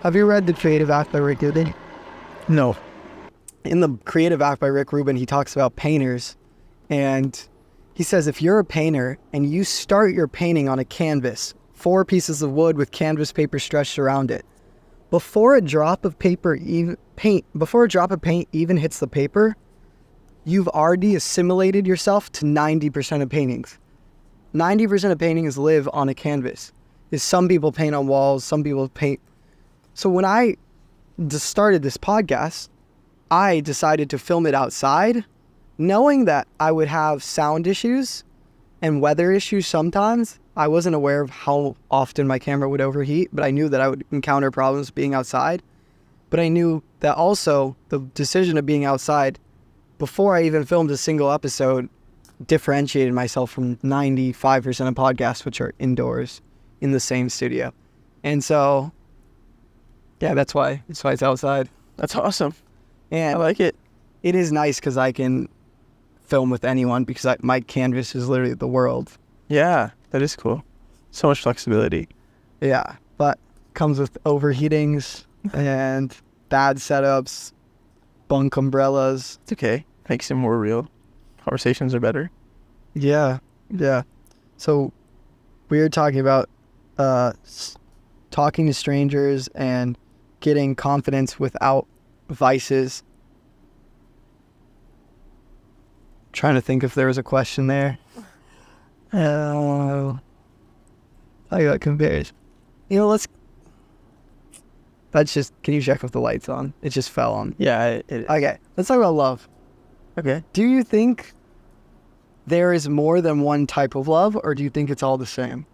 Have you read The Creative Act by Rick Rubin? No. In The Creative Act by Rick Rubin, he talks about painters, and he says if you're a painter and you start your painting on a canvas, 4 pieces of wood with canvas paper stretched around it, before a drop of paint even hits the paper, you've already assimilated yourself to 90% of paintings. 90% of paintings live on a canvas. Some people paint on walls, some people paint. So when I just started this podcast, I decided to film it outside, knowing that I would have sound issues and weather issues sometimes. I wasn't aware of how often my camera would overheat, but I knew that I would encounter problems being outside. But I knew that also the decision of being outside, before I even filmed a single episode, differentiated myself from 95% of podcasts, which are indoors in the same studio. And so, yeah, that's why it's outside. That's awesome. And I like it. It is nice because I can film with anyone because my canvas is literally the world. Yeah, that is cool. So much flexibility. Yeah, but comes with overheatings and bad setups, bunk umbrellas. It's okay. Makes it more real. Conversations are better. Yeah. So we were talking about talking to strangers and getting confidence without vices. Trying to think if there was a question there. I got confused. Let's just, can you check if the light's on? It just fell on. Yeah, it is. Okay, let's talk about love. Okay. Do you think there is more than one type of love, or do you think it's all the same?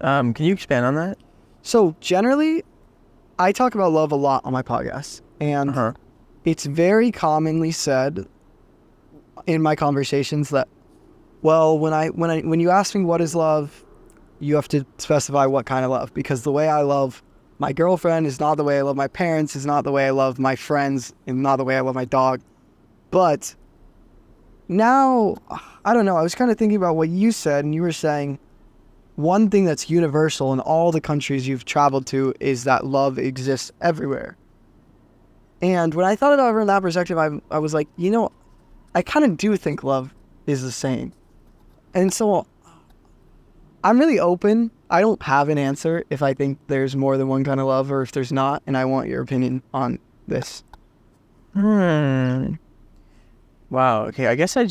Can you expand on that? So generally, I talk about love a lot on my podcast, and it's very commonly said in my conversations that, well, when you ask me what is love, you have to specify what kind of love, because the way I love my girlfriend is not the way I love my parents, is not the way I love my friends, and not the way I love my dog. But now, I don't know, I was kind of thinking about what you said, and you were saying one thing that's universal in all the countries you've traveled to is that love exists everywhere. And when I thought about it from that perspective, I was like, I kind of do think love is the same. And so I'm really open. I don't have an answer if I think there's more than one kind of love or if there's not, and I want your opinion on this. Wow. Okay. I guess I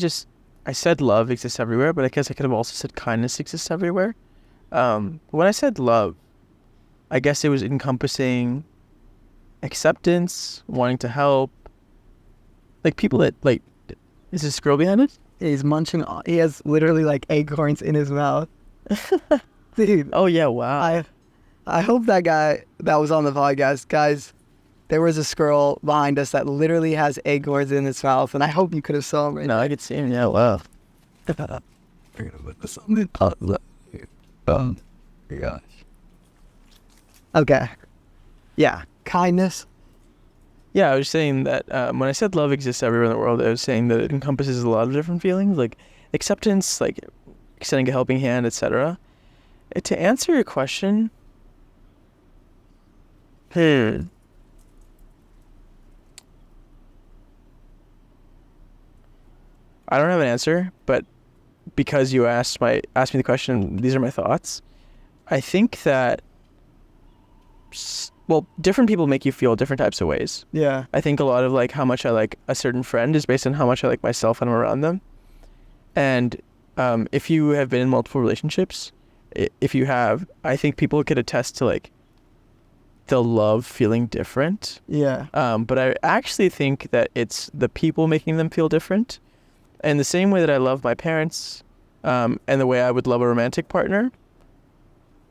said love exists everywhere, but I guess I could have also said kindness exists everywhere. When I said love, I guess it was encompassing acceptance, wanting to help. Like people that is this girl behind it? He's munching on, he has literally like acorns in his mouth. Dude. Oh yeah, wow. I hope that guy that was on the podcast, guys, there was a squirrel behind us that literally has acorns in its mouth, and I hope you could have saw him right No, I could see him. Yeah, wow. We're gonna put this on the top left. Oh my gosh. Okay. Yeah. Kindness. Yeah, I was saying that when I said love exists everywhere in the world, I was saying that it encompasses a lot of different feelings, like acceptance, like extending a helping hand, etc. To answer your question, I don't have an answer, but because you asked me the question, these are my thoughts. I think that different people make you feel different types of ways. Yeah. I think a lot of like how much I like a certain friend is based on how much I like myself when I'm around them. And if you have been in multiple relationships, if you have, I think people could attest to like the love feeling different. Yeah. But I actually think that it's the people making them feel different. And the same way that I love my parents, and the way I would love a romantic partner,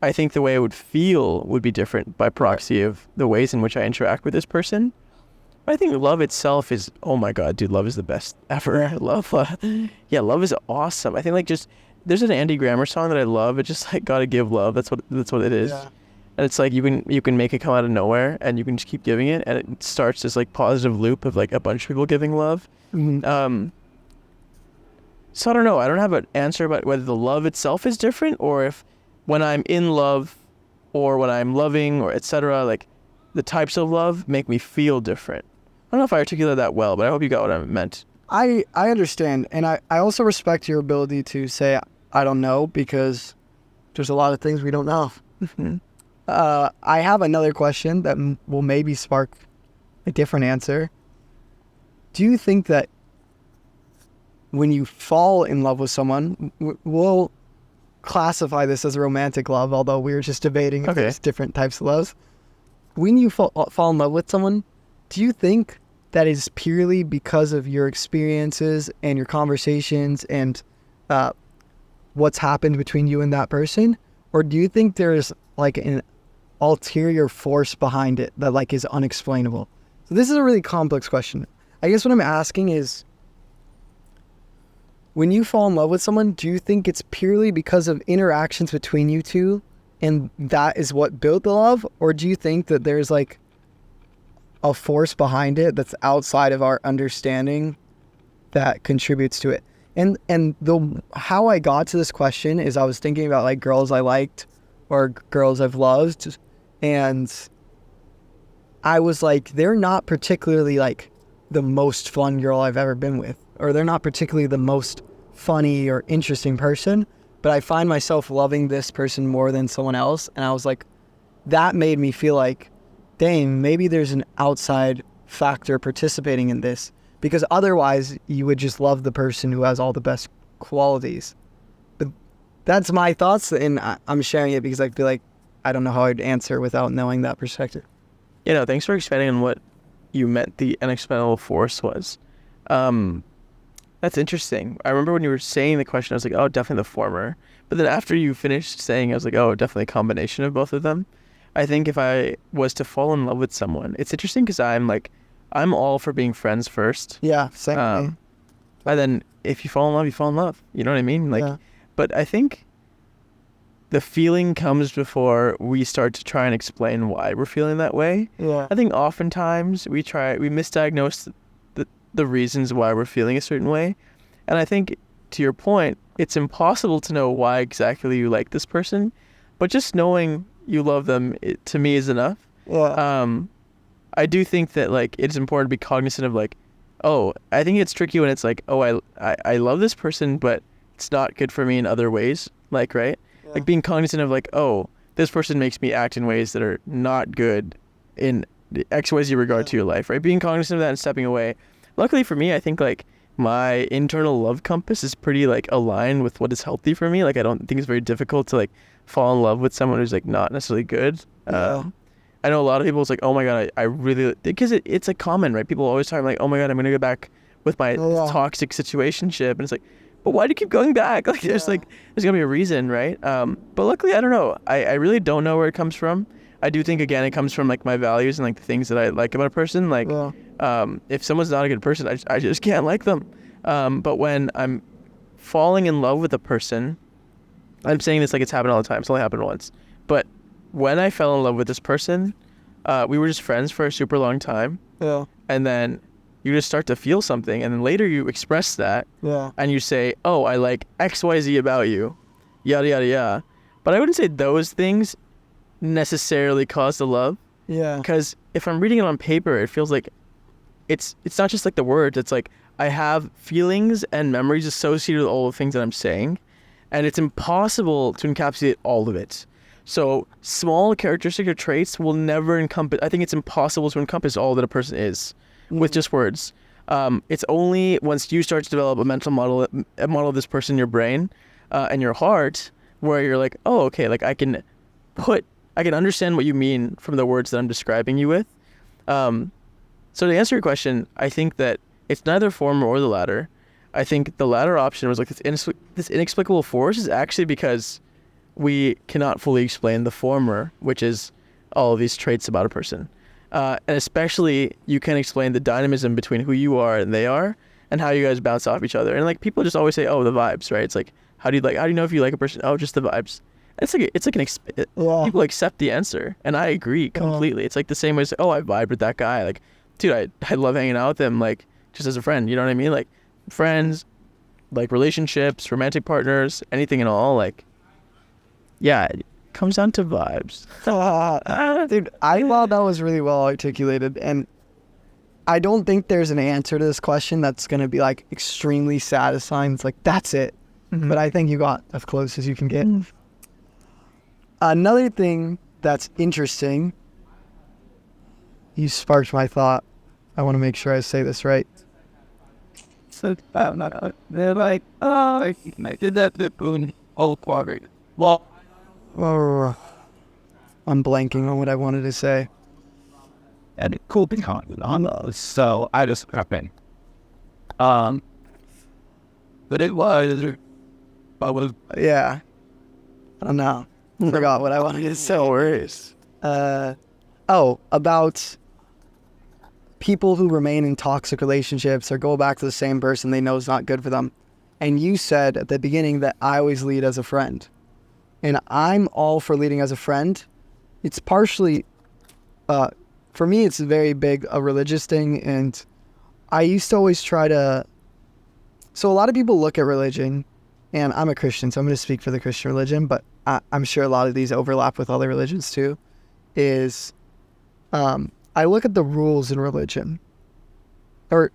I think the way I would feel would be different by proxy of the ways in which I interact with this person. But I think love itself is, oh my God, dude, love is the best ever. Yeah. Love is awesome. I think like just, there's an Andy Grammer song that I love. It's just like, gotta give love. That's what it is. Yeah. And it's like, you can make it come out of nowhere and you can just keep giving it. And it starts this like positive loop of like a bunch of people giving love. Mm-hmm. So I don't know. I don't have an answer about whether the love itself is different or if when I'm in love or when I'm loving or etc., like the types of love make me feel different. I don't know if I articulated that well, but I hope you got what I meant. I understand. And I also respect your ability to say, I don't know, because there's a lot of things we don't know. I have another question that will maybe spark a different answer. Do you think that when you fall in love with someone, we'll classify this as a romantic love, although we were just debating if there's different types of loves. When you fall in love with someone, do you think that is purely because of your experiences and your conversations and what's happened between you and that person? Or do you think there's like an ulterior force behind it that like is unexplainable? So this is a really complex question. I guess what I'm asking is, when you fall in love with someone, do you think it's purely because of interactions between you two and that is what built the love? Or do you think that there's like a force behind it that's outside of our understanding that contributes to it? And how I got to this question is I was thinking about like girls I liked or girls I've loved, and I was like, they're not particularly like the most fun girl I've ever been with, or they're not particularly the most funny or interesting person, but I find myself loving this person more than someone else. And I was like, that made me feel like, dang, maybe there's an outside factor participating in this, because otherwise you would just love the person who has all the best qualities. But that's my thoughts, and I'm sharing it because I feel like I don't know how I'd answer without knowing that perspective. You know, thanks for expanding on what you meant the unexplainable force was. That's interesting. I remember when you were saying the question, I was like, oh, definitely the former. But then after you finished saying, I was like, oh, definitely a combination of both of them. I think if I was to fall in love with someone, it's interesting because I'm all for being friends first. Yeah, same. And then if you fall in love, you fall in love. You know what I mean? Like, Yeah. But I think the feeling comes before we start to try and explain why we're feeling that way. Yeah. I think oftentimes we misdiagnose the reasons why we're feeling a certain way. And I think, to your point, it's impossible to know why exactly you like this person, but just knowing you love them, to me, is enough. Yeah. I do think that like it's important to be cognizant of like, oh, I think it's tricky when it's like, oh, I love this person, but it's not good for me in other ways. Like, right? Yeah. Like being cognizant of like, oh, this person makes me act in ways that are not good in the XYZ regard to your life, right? Being cognizant of that and stepping away. Luckily for me, I think like my internal love compass is pretty like aligned with what is healthy for me. Like I don't think it's very difficult to like fall in love with someone who's like not necessarily good. Yeah. I know a lot of people, it's like, oh my God, I really, because it's like common, right? People always talk like, oh my God, I'm going to go back with my toxic situationship. And it's like, but why do you keep going back? Like there's gonna be a reason, right? But luckily, I don't know. I really don't know where it comes from. I do think again it comes from like my values and like the things that I like about a person. Like if someone's not a good person, I just can't like them. But when I'm falling in love with a person, I'm saying this like it's happened all the time. It's only happened once. But when I fell in love with this person, we were just friends for a super long time. Yeah. And then you just start to feel something, and then later you express that. Yeah. And you say, oh, I like XYZ about you, yada, yada, yada. But I wouldn't say those things necessarily cause the love. Yeah. Because if I'm reading it on paper, it feels like it's not just like the words. It's like I have feelings and memories associated with all the things that I'm saying, and it's impossible to encapsulate all of it. So small characteristic or traits will never encompass. I think it's impossible to encompass all that a person is with just words. It's only once you start to develop a mental model of this person in your brain and your heart, where you're like, oh, okay, like I can understand what you mean from the words that I'm describing you with. So to answer your question, I think that it's neither former or the latter. I think the latter option was like this inexplicable force is actually because we cannot fully explain the former, which is all of these traits about a person. And especially you can explain the dynamism between who you are and they are and how you guys bounce off each other. And like people just always say, oh, the vibes, right? It's like, how do you know if you like a person? Oh, just the vibes. People accept the answer, and I agree completely. It's like the same way as, oh, I vibe with that guy. Like, dude, I love hanging out with him, like, just as a friend, you know what I mean? Like, friends, like, relationships, romantic partners, anything and all, like, yeah, it comes down to vibes. Dude, I thought that was really well articulated, and I don't think there's an answer to this question that's going to be, like, extremely satisfying. It's like, that's it. Mm-hmm. But I think you got as close as you can get. Mm. Another thing that's interesting, you sparked my thought. I want to make sure I say this right. So, they're like, oh, I did that the boon all quarter. Well, I'm blanking on what I wanted to say. And it could be on those, so I just happened. But it was, yeah. I don't know. Forgot what I wanted to say. No worries. About people who remain in toxic relationships or go back to the same person they know is not good for them. And you said at the beginning that I always lead as a friend. And I'm all for leading as a friend. It's partially, for me, it's very big a religious thing. And I used to always try to, so a lot of people look at religion, and I'm a Christian, so I'm going to speak for the Christian religion, but I'm sure a lot of these overlap with other religions too, is I look at the rules in religion, or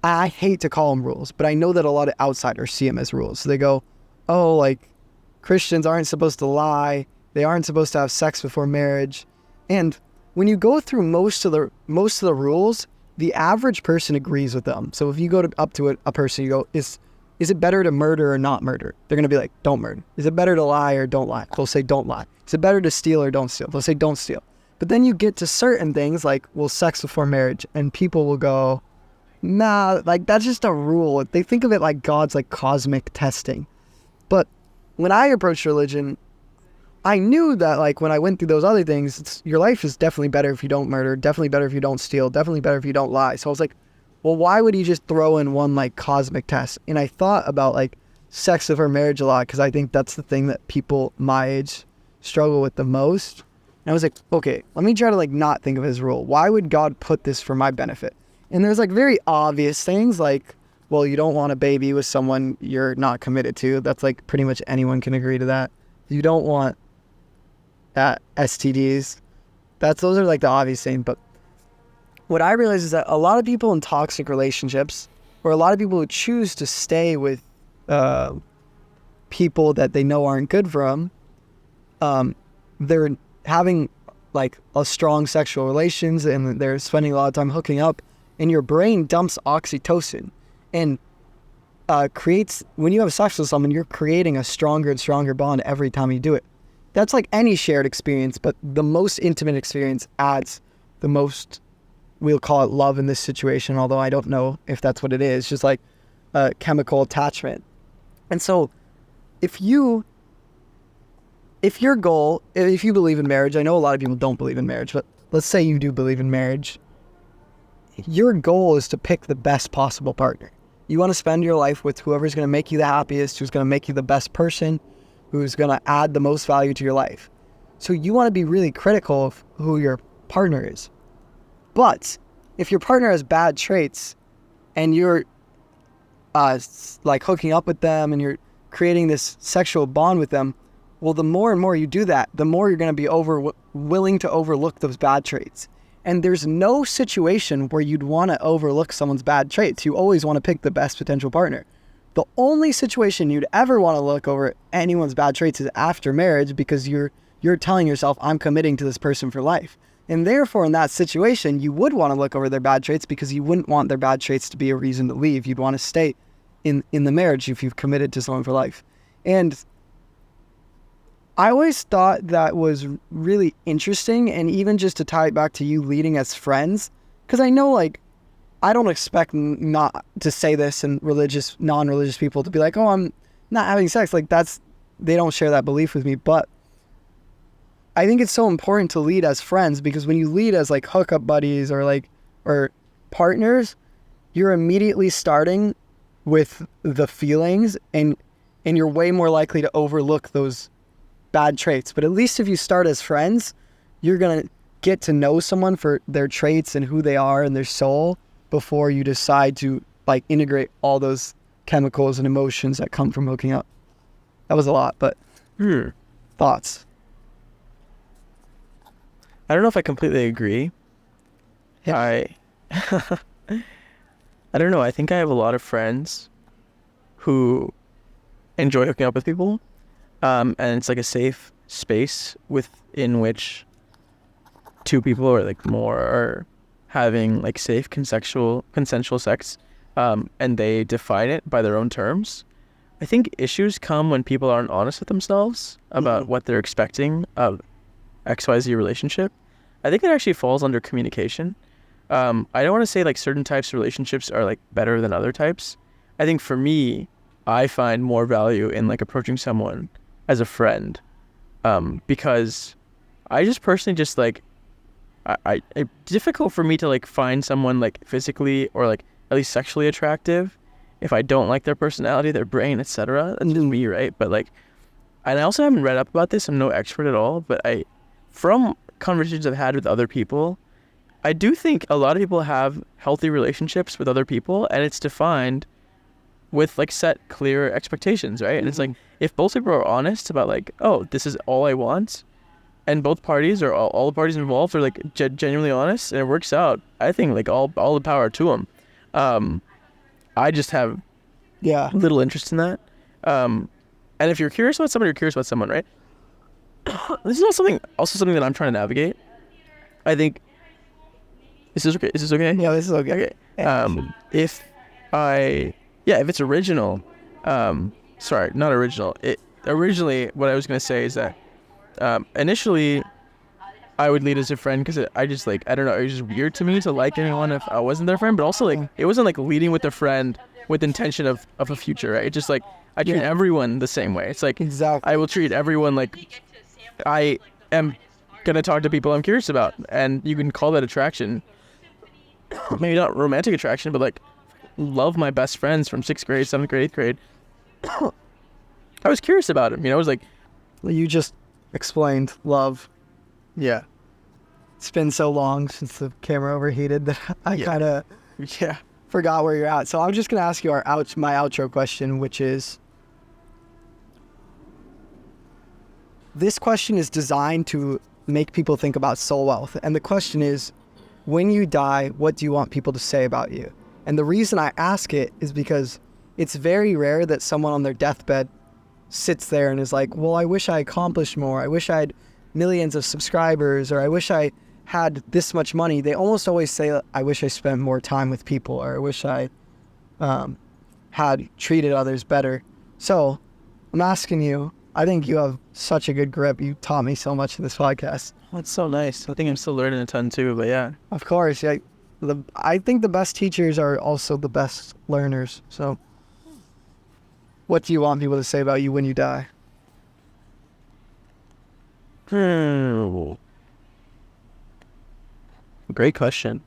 I hate to call them rules, but I know that a lot of outsiders see them as rules. So they go, oh, like Christians aren't supposed to lie. They aren't supposed to have sex before marriage. And when you go through most of the rules, the average person agrees with them. So if you go up to a person, you go, is it better to murder or not murder? They're going to be like, don't murder. Is it better to lie or don't lie? They'll say, don't lie. Is it better to steal or don't steal? They'll say, don't steal. But then you get to certain things like, well, sex before marriage, and people will go, nah, like that's just a rule. They think of it like God's like cosmic testing. But when I approached religion, I knew that like when I went through those other things, your life is definitely better if you don't murder, definitely better if you don't steal, definitely better if you don't lie. So I was like, well, why would he just throw in one like cosmic test? And I thought about like sex before marriage a lot, because I think that's the thing that people my age struggle with the most. And I was like, okay, let me try to like not think of his rule. Why would God put this for my benefit? And there's like very obvious things like, well, you don't want a baby with someone you're not committed to. That's like pretty much anyone can agree to that. You don't want STDs. Those are like the obvious thing. But what I realized is that a lot of people in toxic relationships, or a lot of people who choose to stay with people that they know aren't good for them, they're having like a strong sexual relations and they're spending a lot of time hooking up, and your brain dumps oxytocin and creates, when you have sex with someone, you're creating a stronger and stronger bond every time you do it. That's like any shared experience, but the most intimate experience adds the most, we'll call it love in this situation, although I don't know if that's what it is, just like chemical attachment. And so if your goal, if you believe in marriage, I know a lot of people don't believe in marriage, but let's say you do believe in marriage, your goal is to pick the best possible partner. You want to spend your life with whoever's going to make you the happiest, who's going to make you the best person, who's going to add the most value to your life. So you want to be really critical of who your partner is. But if your partner has bad traits and you're like hooking up with them and you're creating this sexual bond with them, well, the more and more you do that, the more you're going to be willing to overlook those bad traits. And there's no situation where you'd want to overlook someone's bad traits. You always want to pick the best potential partner. The only situation you'd ever want to look over anyone's bad traits is after marriage, because you're telling yourself, I'm committing to this person for life. And therefore, in that situation, you would want to look over their bad traits, because you wouldn't want their bad traits to be a reason to leave. You'd want to stay in the marriage if you've committed to someone for life. And I always thought that was really interesting, and even just to tie it back to you leading as friends, because I know, like, I don't expect not to say this and non-religious people to be like, oh, I'm not having sex. Like, they don't share that belief with me. But I think it's so important to lead as friends, because when you lead as like hookup buddies or partners, you're immediately starting with the feelings, and you're way more likely to overlook those bad traits. But at least if you start as friends, you're going to get to know someone for their traits and who they are and their soul before you decide to like integrate all those chemicals and emotions that come from hooking up. That was a lot, but thoughts? I don't know if I completely agree. Yeah. I don't know. I think I have a lot of friends who enjoy hooking up with people. And it's like a safe space within which two people are having like safe consensual sex, and they define it by their own terms. I think issues come when people aren't honest with themselves about what they're expecting of XYZ relationship. I think it actually falls under communication. I don't want to say like certain types of relationships are like better than other types. I think for me, I find more value in like approaching someone as a friend, because I just personally just like, it's difficult for me to like find someone like physically or like at least sexually attractive if I don't like their personality, their brain, etc. That's just me, right? But like, and I also haven't read up about this. I'm no expert at all, but from conversations I've had with other people, I do think a lot of people have healthy relationships with other people, and it's defined with like set clear expectations, right? And it's like, if both people are honest about like, oh, this is all I want, and both parties or all the parties involved are like genuinely honest, and it works out, I think like all the power to them. I just have little interest in that. And if you're curious about someone, you're curious about someone, right? This is also something that I'm trying to navigate. I think, is this okay? Yeah, this is okay. If it's original, sorry, not original. Originally, what I was going to say is that initially I would lead as a friend, because I just like, I don't know, it was just weird to me to like anyone if I wasn't their friend, but also like, it wasn't like leading with a friend with intention of a future, right? It's just like, I treat everyone the same way. It's like, exactly. I will treat everyone like I am going to talk to people I'm curious about, and you can call that attraction. Maybe not romantic attraction, but like, love my best friends from 6th grade, 7th grade, 8th grade. I was curious about him, I was like, you just explained love. Yeah. It's been so long since the camera overheated that I kind of forgot where you're at. So I'm just going to ask you my outro question, which is, this question is designed to make people think about soul wealth. And the question is, when you die, what do you want people to say about you? And the reason I ask it is because it's very rare that someone on their deathbed sits there and is like, well, I wish I accomplished more. I wish I had millions of subscribers, or I wish I had this much money. They almost always say, I wish I spent more time with people, or I wish I had treated others better. So I'm asking you, I think you have such a good grip. You taught me so much in this podcast. That's so nice. I think I'm still learning a ton too, but yeah. Of course, yeah. I think the best teachers are also the best learners. So What do you want people to say about you when you die? Great question.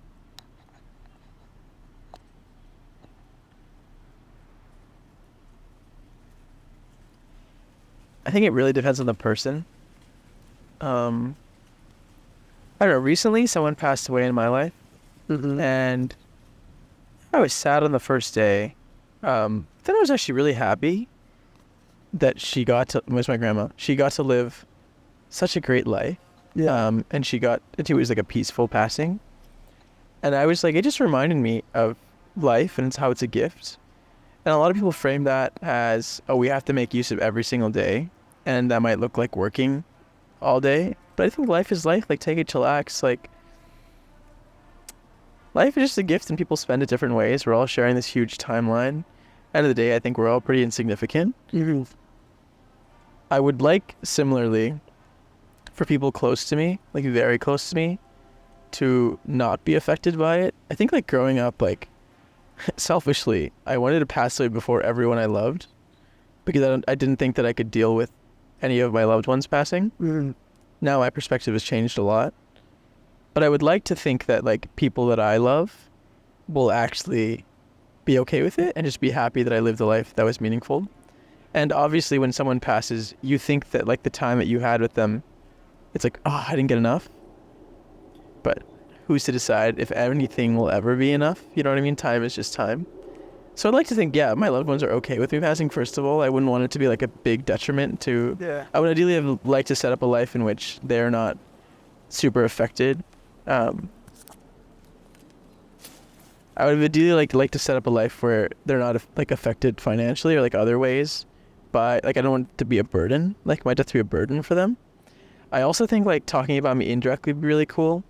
I think it really depends on the person. I don't know. Recently, someone passed away in my life, and I was sad on the first day. Then I was actually really happy that she got to. Was my grandma? She got to live such a great life. Yeah. And it was like a peaceful passing, and I was like, it just reminded me of life and it's how it's a gift. And a lot of people frame that as, oh, we have to make use of every single day, and that might look like working all day. But I think life is life. Like, take it, chillax. Like, life is just a gift, and people spend it different ways. We're all sharing this huge timeline. End of the day, I think we're all pretty insignificant. I would like, similarly, for people close to me, like very close to me, to not be affected by it. I think, like, growing up, like, selfishly, I wanted to pass away before everyone I loved, because I didn't think that I could deal with any of my loved ones passing. Now my perspective has changed a lot, but I would like to think that, like, people that I love will actually be okay with it and just be happy that I lived a life that was meaningful. And obviously when someone passes, you think that, like, the time that you had with them, it's like, oh, I didn't get enough. But who's to decide if anything will ever be enough? You know what I mean? Time is just time. So I'd like to think, yeah, my loved ones are okay with me passing, first of all. I wouldn't want it to be, like, a big detriment to... Yeah. I would ideally have like to set up a life in which they're not super affected. I would ideally like to set up a life where they're not, like, affected financially or, like, other ways. But, like, I don't want it to be a burden. Like, my death to be a burden for them. I also think, like, talking about me indirectly would be really cool.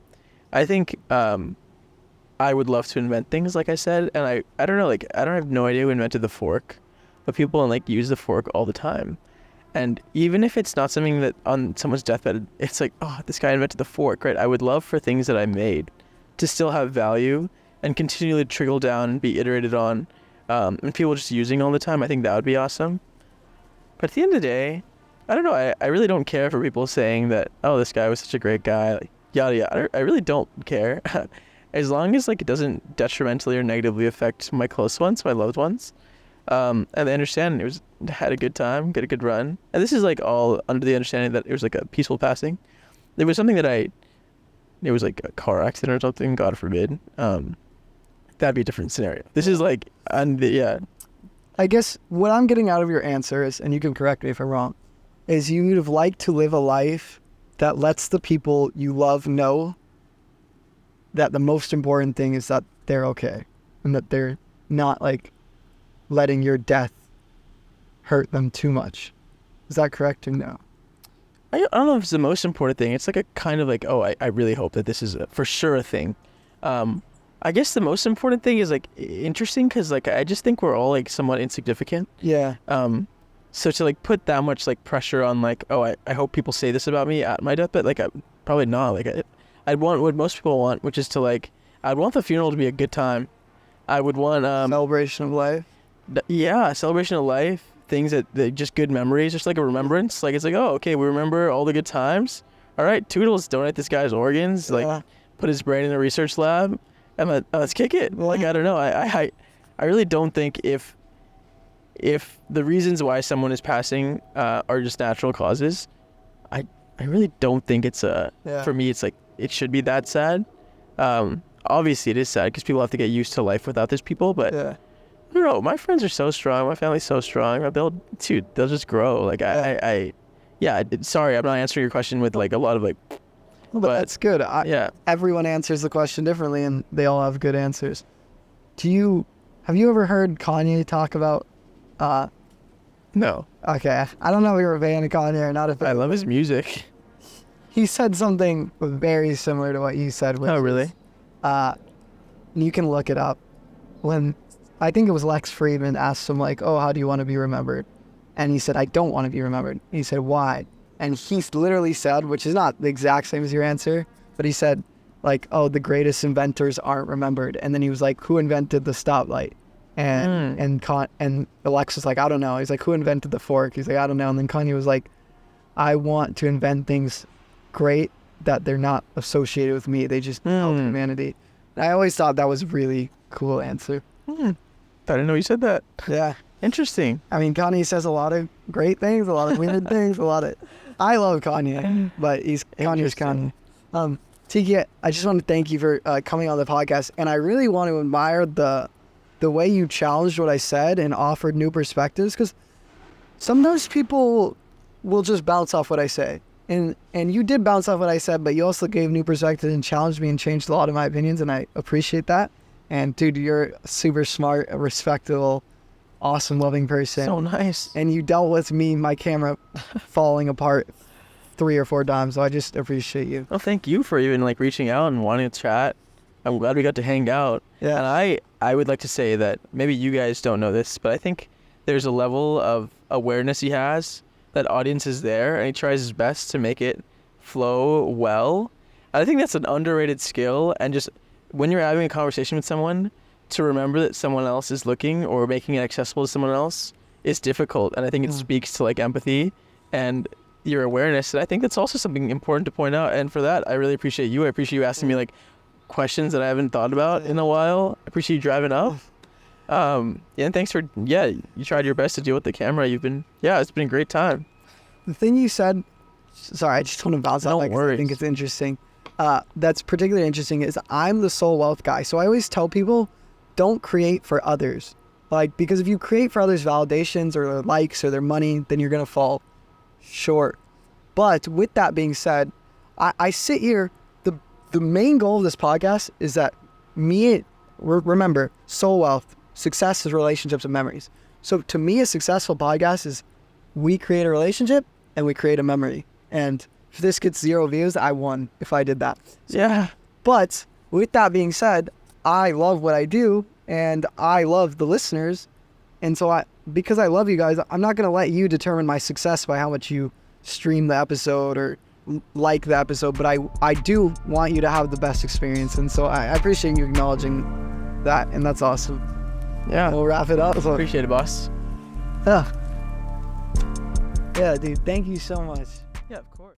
I think I would love to invent things, like I said, and I don't know, like, I have no idea who invented the fork, but people, like, use the fork all the time. And even if it's not something that on someone's deathbed, it's like, oh, this guy invented the fork, right? I would love for things that I made to still have value and continually trickle down and be iterated on, and people just using all the time. I think that would be awesome. But at the end of the day, I don't know, I really don't care for people saying that, oh, this guy was such a great guy, like, yada yada. I really don't care. As long as, like, it doesn't detrimentally or negatively affect my close ones, my loved ones, and they understand had a good time, get a good run. And this is, like, all under the understanding that it was, like, a peaceful passing. There was something that it was, like, a car accident or something, God forbid. That'd be a different scenario. This is, like, yeah. I guess what I'm getting out of your answer is, and you can correct me if I'm wrong, is you would have liked to live a life that lets the people you love know that the most important thing is that they're okay and that they're not, like, letting your death hurt them too much. Is that correct or no? I don't know if it's the most important thing. It's like a kind of like, oh, I really hope that this is for sure a thing. I guess the most important thing is, like, interesting because, like, I just think we're all, like, somewhat insignificant. Yeah. So to, like, put that much, like, pressure on, like, oh, I hope people say this about me at my deathbed, like, probably not. Like, I'd want what most people want, which is to, like, I'd want the funeral to be a good time. I would want Celebration of life. Yeah, celebration of life. Things that just good memories, just like a remembrance. Like, it's like, oh, okay, we remember all the good times. All right, Toodles, donate this guy's organs. Like, put his brain in a research lab, and let's kick it. Like, I don't know. I really don't think if the reasons why someone is passing are just natural causes, I really don't think it's for me, it's like, it should be that sad. Obviously it is sad because people have to get used to life without these people, but I don't know, my friends are so strong, my family's so strong, they'll just grow. Like, sorry, I'm not answering your question with, like, a lot of, like, but that's good. Everyone answers the question differently and they all have good answers. Have you ever heard Kanye talk about no. Okay, I don't know if you're a fan of Kanye or not. I love his music. He said something very similar to what you said. Oh, really? You can look it up. When I think it was Lex Friedman asked him, like, oh, how do you want to be remembered? And he said, I don't want to be remembered. He said, why? And he literally said, which is not the exact same as your answer, but he said, like, oh, the greatest inventors aren't remembered. And then he was like, who invented the stoplight? And Alexa's like, I don't know. He's like, who invented the fork? He's like, I don't know. And then Kanye was like, I want to invent things great that they're not associated with me. They just help humanity. And I always thought that was a really cool answer. I didn't know you said that. Yeah. Interesting. I mean, Kanye says a lot of great things, a lot of weird things, I love Kanye, but Kanye's Kanye. Tiki, I just want to thank you for coming on the podcast, and I really want to admire the way you challenged what I said and offered new perspectives, because sometimes people will just bounce off what I say, and you did bounce off what I said, but you also gave new perspectives and challenged me and changed a lot of my opinions, and I appreciate that. And dude, you're super smart, respectable, awesome, loving person. So nice. And you dealt with my camera falling apart 3 or 4 times, so I just appreciate you. Well, thank you for even like reaching out and wanting to chat. I'm glad we got to hang out. Yeah. And I would like to say that maybe you guys don't know this, but I think there's a level of awareness he has, that audience is there, and he tries his best to make it flow well. And I think that's an underrated skill, and just when you're having a conversation with someone, to remember that someone else is looking or making it accessible to someone else is difficult. And I think it speaks to like empathy and your awareness. And I think that's also something important to point out. And for that, I really appreciate you. I appreciate you asking me like questions that I haven't thought about in a while. I appreciate you driving up. And thanks for, you tried your best to deal with the camera. It's been a great time. The thing you said, sorry, I just want to bounce out that 'cause I think it's interesting. That's particularly interesting is I'm the soul wealth guy. So I always tell people, don't create for others. Like, because if you create for others' validations or their likes or their money, then you're going to fall short. But with that being said, I sit here, the main goal of this podcast is that remember, soul wealth, success is relationships and memories. So to me, a successful podcast is we create a relationship and we create a memory. And if this gets 0 views, I won if I did that. Yeah. But with that being said, I love what I do and I love the listeners. And so because I love you guys, I'm not going to let you determine my success by how much you stream the episode or like the episode, but I do want you to have the best experience. And so I appreciate you acknowledging that. And that's awesome. Yeah. We'll wrap it up. Appreciate it, boss. Yeah, dude. Thank you so much. Yeah, of course.